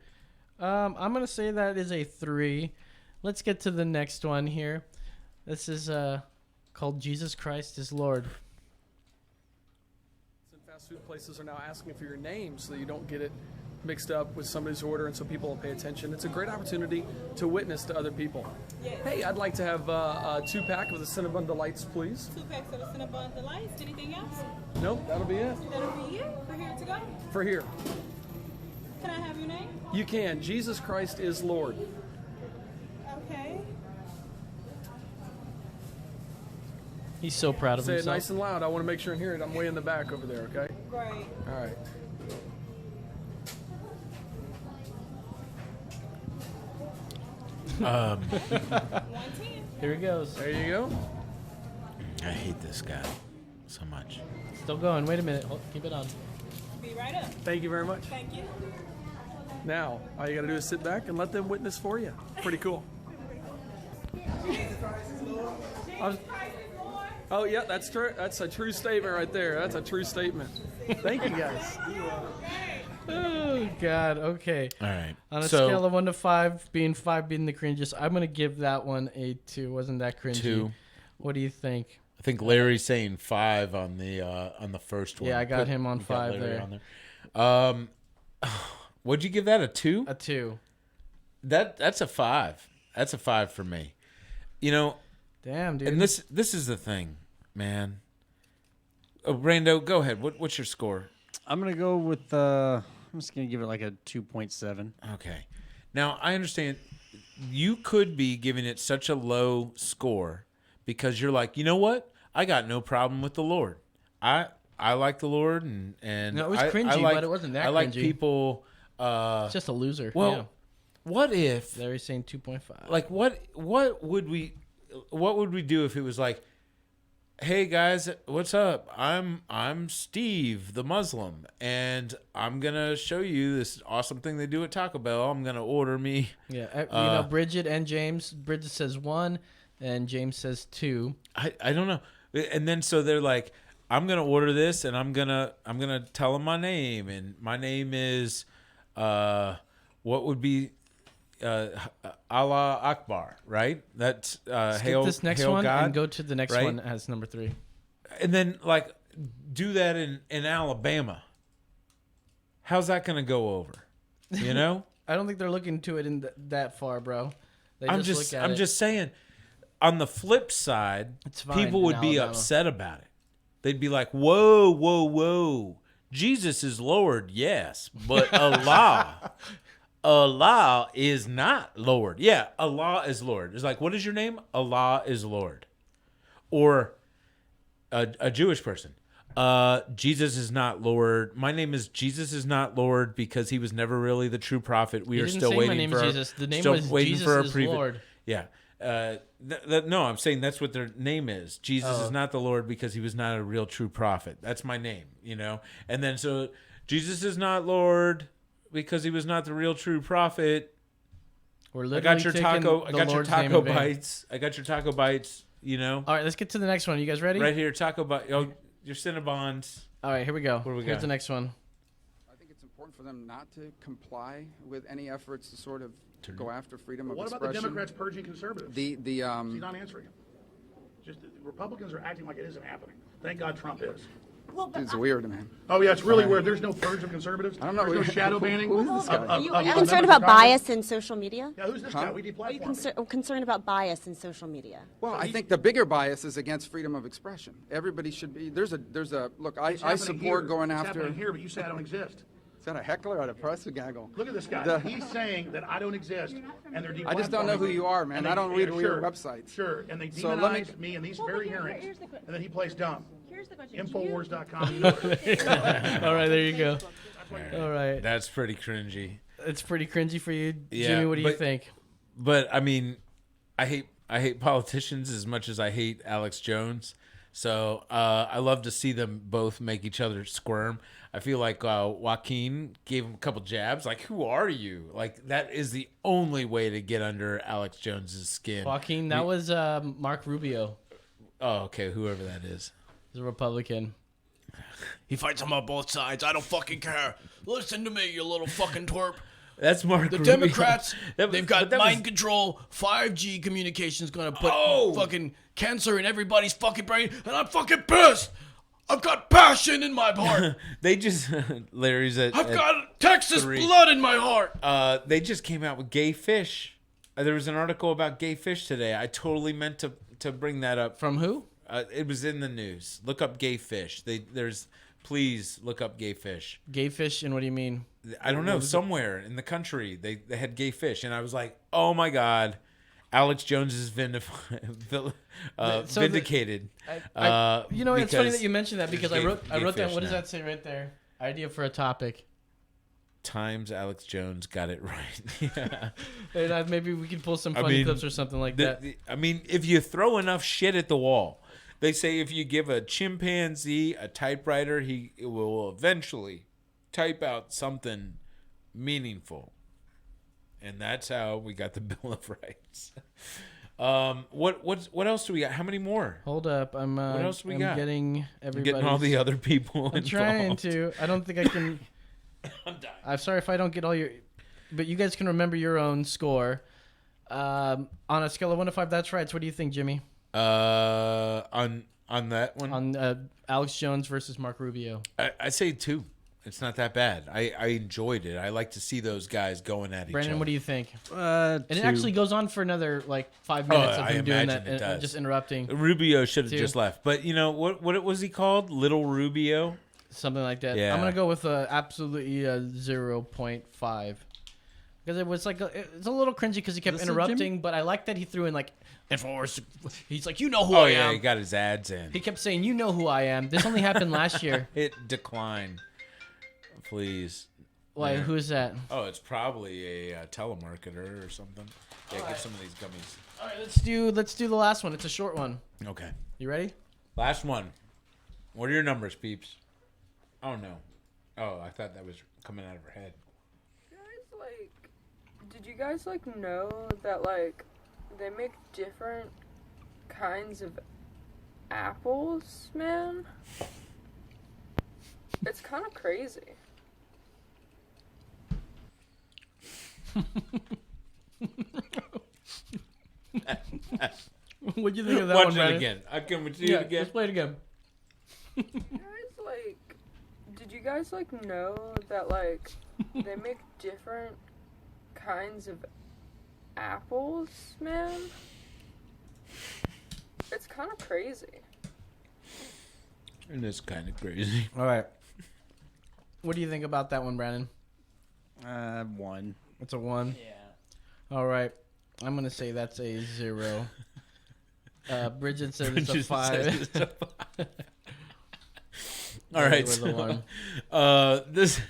I'm gonna say that is a 3. Let's get to the next one here. This is called Jesus Christ is Lord. Fast food places are now asking for your name so that you don't get it mixed up with somebody's order and so people will pay attention. It's a great opportunity to witness to other people. Yes. Hey, I'd like to have a 2-pack of the Cinnabon Delights, please. 2 packs of the Cinnabon Delights. Anything else? Nope, that'll be it. That'll be it? For here to go? For here. Can I have your name? You can. Jesus Christ is Lord. Okay. He's so proud of himself. Say it nice and loud. I want to make sure and hear it. I'm way in the back over there, okay? Great. All right. Here he goes. There you go. I hate this guy so much. Still going. Wait a minute. Keep it on. Be right up. Thank you very much. Thank you. Now, all you got to do is sit back and let them witness for you. Pretty cool. Oh, yeah, that's true. That's a true statement right there. That's a true statement. Thank you, guys. Oh, God. Okay. All right. On a scale of 1 to 5, 5 being the cringiest, I'm going to give that one a 2. Wasn't that cringy? 2. What do you think? I think Larry's saying 5 on the first one. Yeah, I got him on 5 there. On there. What'd you give that, a 2? A 2. That's a 5. That's a 5 for me. You know. Damn, dude. And this is the thing, man. Oh, Brando, go ahead. What's your score? I'm gonna go with. I'm just gonna give it like a 2.7. Okay. Now I understand you could be giving it such a low score because you're like, you know what? I got no problem with the Lord. I like the Lord and no, it was cringy, but it wasn't that cringy. I like people. It's just a loser. Well, yeah. What if Larry's saying 2.5? Like what would we do if it was like, hey guys, what's up? I'm Steve the Muslim, and I'm gonna show you this awesome thing they do at Taco Bell. I'm gonna order me. Yeah, Bridget and James. Bridget says 1, and James says 2. I don't know, and then so they're like, I'm gonna order this, and I'm gonna tell them my name, and my name is, what would be. Allah Akbar, right? That's Skip this next one God, and go to the next right? one as number 3. And then like do that in Alabama. How's that going to go over? You know? I don't think they're looking to it in that far, bro. I'm just saying. On the flip side, people would be upset about it. They'd be like, "Whoa, whoa, whoa! Jesus is Lord, yes, but Allah." Allah is not Lord. Yeah, Allah is Lord. It's like, what is your name? Allah is Lord. Or a Jewish person. Jesus is not Lord. My name is Jesus is not Lord because he was never really the true prophet. We are still waiting my name for is Jesus. The name was Jesus is Lord. Yeah. No, I'm saying that's what their name is. Jesus is not the Lord because he was not a real true prophet. That's my name, you know? And then so Jesus is not Lord because he was not the real true prophet. We're I got your taco bites. I got your taco bites. you know. All right, let's get to the next one. You guys ready? Right here, Taco Bell. Oh, your Cinnabons. All right, here we go. What do we Here's got? the next one. I think it's important for them not to comply with any efforts to sort of go after freedom of What expression. about the Democrats purging conservatives? He's not answering him. Just the Republicans are acting like it isn't happening. Thank God Trump is. It's weird, man. Oh yeah, it's really weird. There's no purge of conservatives. I don't know. There's no shadow banning. Who is this guy? Are you concerned about bias in social media? Yeah, who's this guy? We Are you deplatformed. concerned about bias in social media? Well, I think the bigger bias is against freedom of expression. Everybody should be. There's a look. It's I happening support here. going It's after. happening here, but you say I don't exist. Is that a heckler or a press gaggle? Look at this guy. The- He's saying that I don't exist, and they're deplatforming. I just don't know who you are, man. And I don't read yeah, weird sure, websites. Sure, and they So let me- demonize me in these very hearings, and then he plays dumb. Here's the question. Infowars.com. You know All right, there you go. All right. That's pretty cringy. It's pretty cringy for you, Yeah, Jimmy. What do you but- think? But I mean, I hate politicians as much as I hate Alex Jones. So I love to see them both make each other squirm. I feel like Joaquin gave him a couple jabs. Like, who are you? Like, that is the only way to get under Alex Jones's skin. Joaquin, that was Mark Rubio. Oh, okay, whoever that is. He's a Republican. He fights him on both sides. I don't fucking care. Listen to me, you little fucking twerp. That's Mark The Rubio. Democrats, That was- they've but got that mind was- control. 5G communication's gonna put Oh! fucking cancer in everybody's fucking brain, and I'm fucking pissed. I've got passion in my heart. They just Larry's at. I've at got Texas 3. blood in my heart. They just came out with gay fish. There was an article about gay fish today. I totally meant to bring that up. From who? It was in the news. Look up gay fish. Please look up gay fish. Gay fish, and what do you mean? I don't know. Somewhere in the country, they had gay fish, and I was like, oh my god, Alex Jones is vindicated. You know, it's funny because that you mentioned that because I there's wrote gay down. fish What does now. that say right there? Idea for a topic. Times Alex Jones got it right. Yeah. And, maybe we can pull some funny clips or something like that. I mean, if you throw enough shit at the wall, they say if you give a chimpanzee a typewriter, he will eventually type out something meaningful. And that's how we got the Bill of Rights. What else do we got? How many more? Hold up, I'm. What else we I'm got? getting everybody. Getting all the other people I'm trying involved. to. I don't think I can. I'm sorry if I don't get all your, but you guys can remember your own score. On a scale of 1 to 5, that's right. So what do you think, Jimmy? On that one, On Alex Jones versus Mark Rubio. I say 2. It's not that bad. I enjoyed it. I like to see those guys going at each other. Brandon, what do you think? And it 2. actually goes on for another like 5 minutes of I him doing imagine that, it does. just interrupting. Rubio should have 2. just left. But you know what was he called? Little Rubio? Something like that. Yeah. I'm gonna go with absolutely 0.5 because it was like it's a little cringy because he kept Is this a interrupting. Jimmy? But I like that he threw in like Infowars. He's like, you know who Oh I yeah, am. he got his ads in. He kept saying, you know who I am. This only happened last year. It declined. Please. Why? Yeah. Who's that? Oh, it's probably a telemarketer or something. Yeah, get some of these gummies. All right, let's do the last one. It's a short one. Okay. You ready? Last one. What are your numbers, peeps? Oh no. Oh, I thought that was coming out of her head. Guys, like, did you guys like know that like they make different kinds of apples, man? It's kind of crazy. What'd you think of that Watch one, it Brandon? again. Can we see it again? Let's play it again. Guys, like, did you guys like know that like they make different kinds of apples, man? It's kind of crazy. And it's kind of crazy. All right. What do you think about that one, Brandon? 1. It's a 1? Yeah. All right. I'm going to say that's a 0. Bridget said it's a 5. All right. With the one. This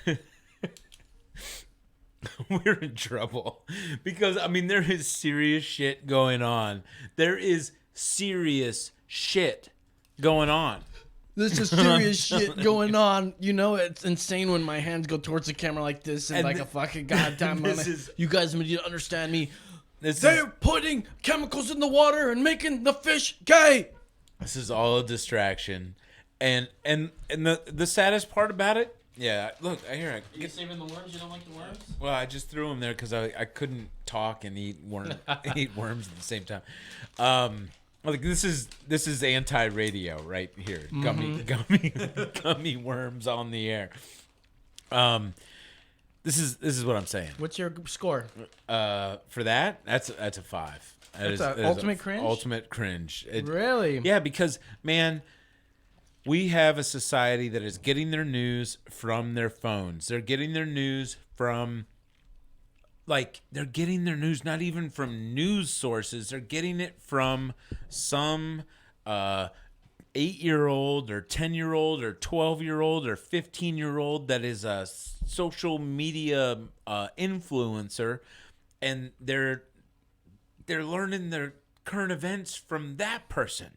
we're in trouble because I mean there is serious shit going on. There is serious shit going on. There's just serious shit going on. You know, it's insane when my hands go towards the camera like this and like a fucking goddamn moment. You guys need to understand me. They're putting chemicals in the water and making the fish gay. This is all a distraction, and the saddest part about it, yeah. Look, I hear it. Are you saving the worms? You don't like the worms? Well, I just threw them there because I couldn't talk and eat worms at the same time. Like this is anti-radio right here. Gummy worms on the air. This is what I'm saying. What's your score? For that, that's a 5. That's ultimate cringe? Ultimate cringe. Really? Yeah, because, man, we have a society that is getting their news from their phones. They're getting their news from, they're getting their news not even from news sources. They're getting it from some 8-year-old or 10-year-old or 12-year-old or 15-year-old that is a social media influencer, and they're learning their current events from that person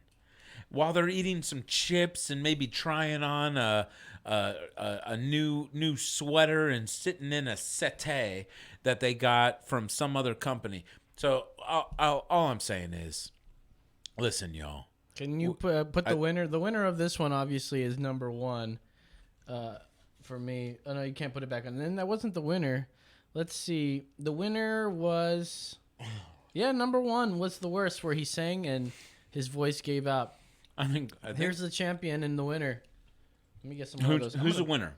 while they're eating some chips and maybe trying on a new sweater and sitting in a settee that they got from some other company. So all I'm saying is, listen, y'all. Can you put the winner? The winner of this one obviously is number 1 for me. Oh no, you can't put it back on. And then that wasn't the winner. Let's see. The winner was, number 1 was the worst, where he sang and his voice gave out. I think here's the champion and the winner. Let me get some more of those. Who's the winner?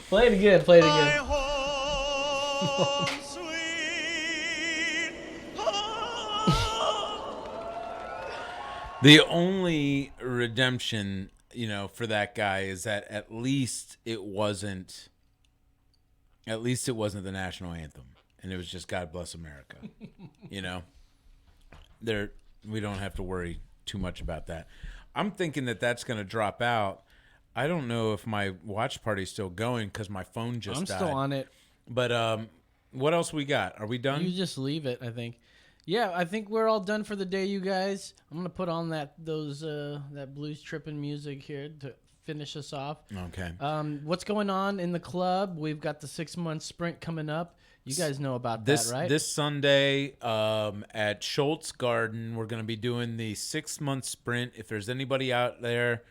Play it again. Play it again. The only redemption, for that guy is that at least it wasn't the national anthem, and it was just God Bless America. We don't have to worry too much about that. I'm thinking that that's going to drop out. I don't know if my watch party's still going because my phone just died. I'm still on it. But what else we got? Are we done? You just leave it, I think. Yeah, I think we're all done for the day, you guys. I'm gonna put on that blues tripping music here to finish us off. Okay. What's going on in the club? We've got the 6-month sprint coming up. You guys know about that, right? This Sunday at Schultz Garden, we're going to be doing the 6-month sprint. If there's anybody out there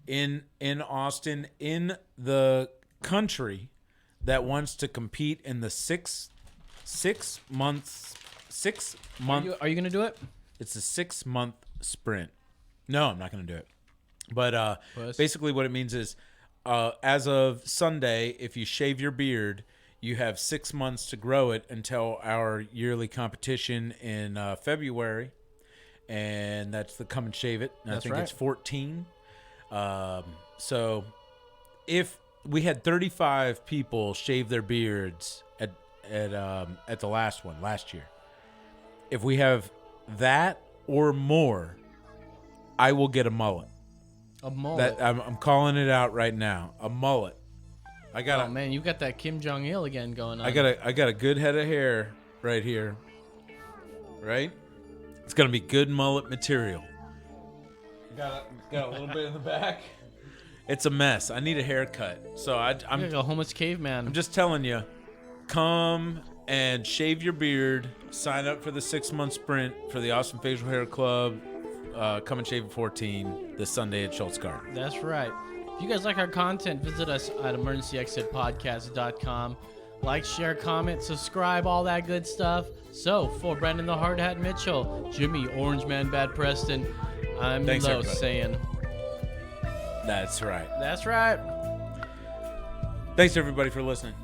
in Austin, in the country, that wants to compete in the 6 month. Are you going to do it? It's a 6-month sprint. No, I'm not going to do it. But basically what it means is as of Sunday, if you shave your beard, you have 6 months to grow it until our yearly competition in February. And that's the Come and Shave It. And I think it's 14. So if we had 35 people shave their beards at the last one last year, if we have that or more, I will get a mullet. A mullet. I'm calling it out right now. A mullet. Oh man, you got that Kim Jong Il again going on. I got a good head of hair right here. Right? It's gonna be good mullet material. Got a little bit in the back. It's a mess. I need a haircut. So I'm like a homeless caveman. I'm just telling you, come and shave your beard. Sign up for the 6-month sprint for the Austin Facial Hair Club. Come and Shave at 14 this Sunday at Schultz Garden. That's right. If you guys like our content, visit us at emergencyexitpodcast.com. Like, share, comment, subscribe, all that good stuff. So, for Brendan the Hard Hat Mitchell, Jimmy Orange Man Bad Preston, I'm Lo saying. That's right. That's right. Thanks everybody for listening.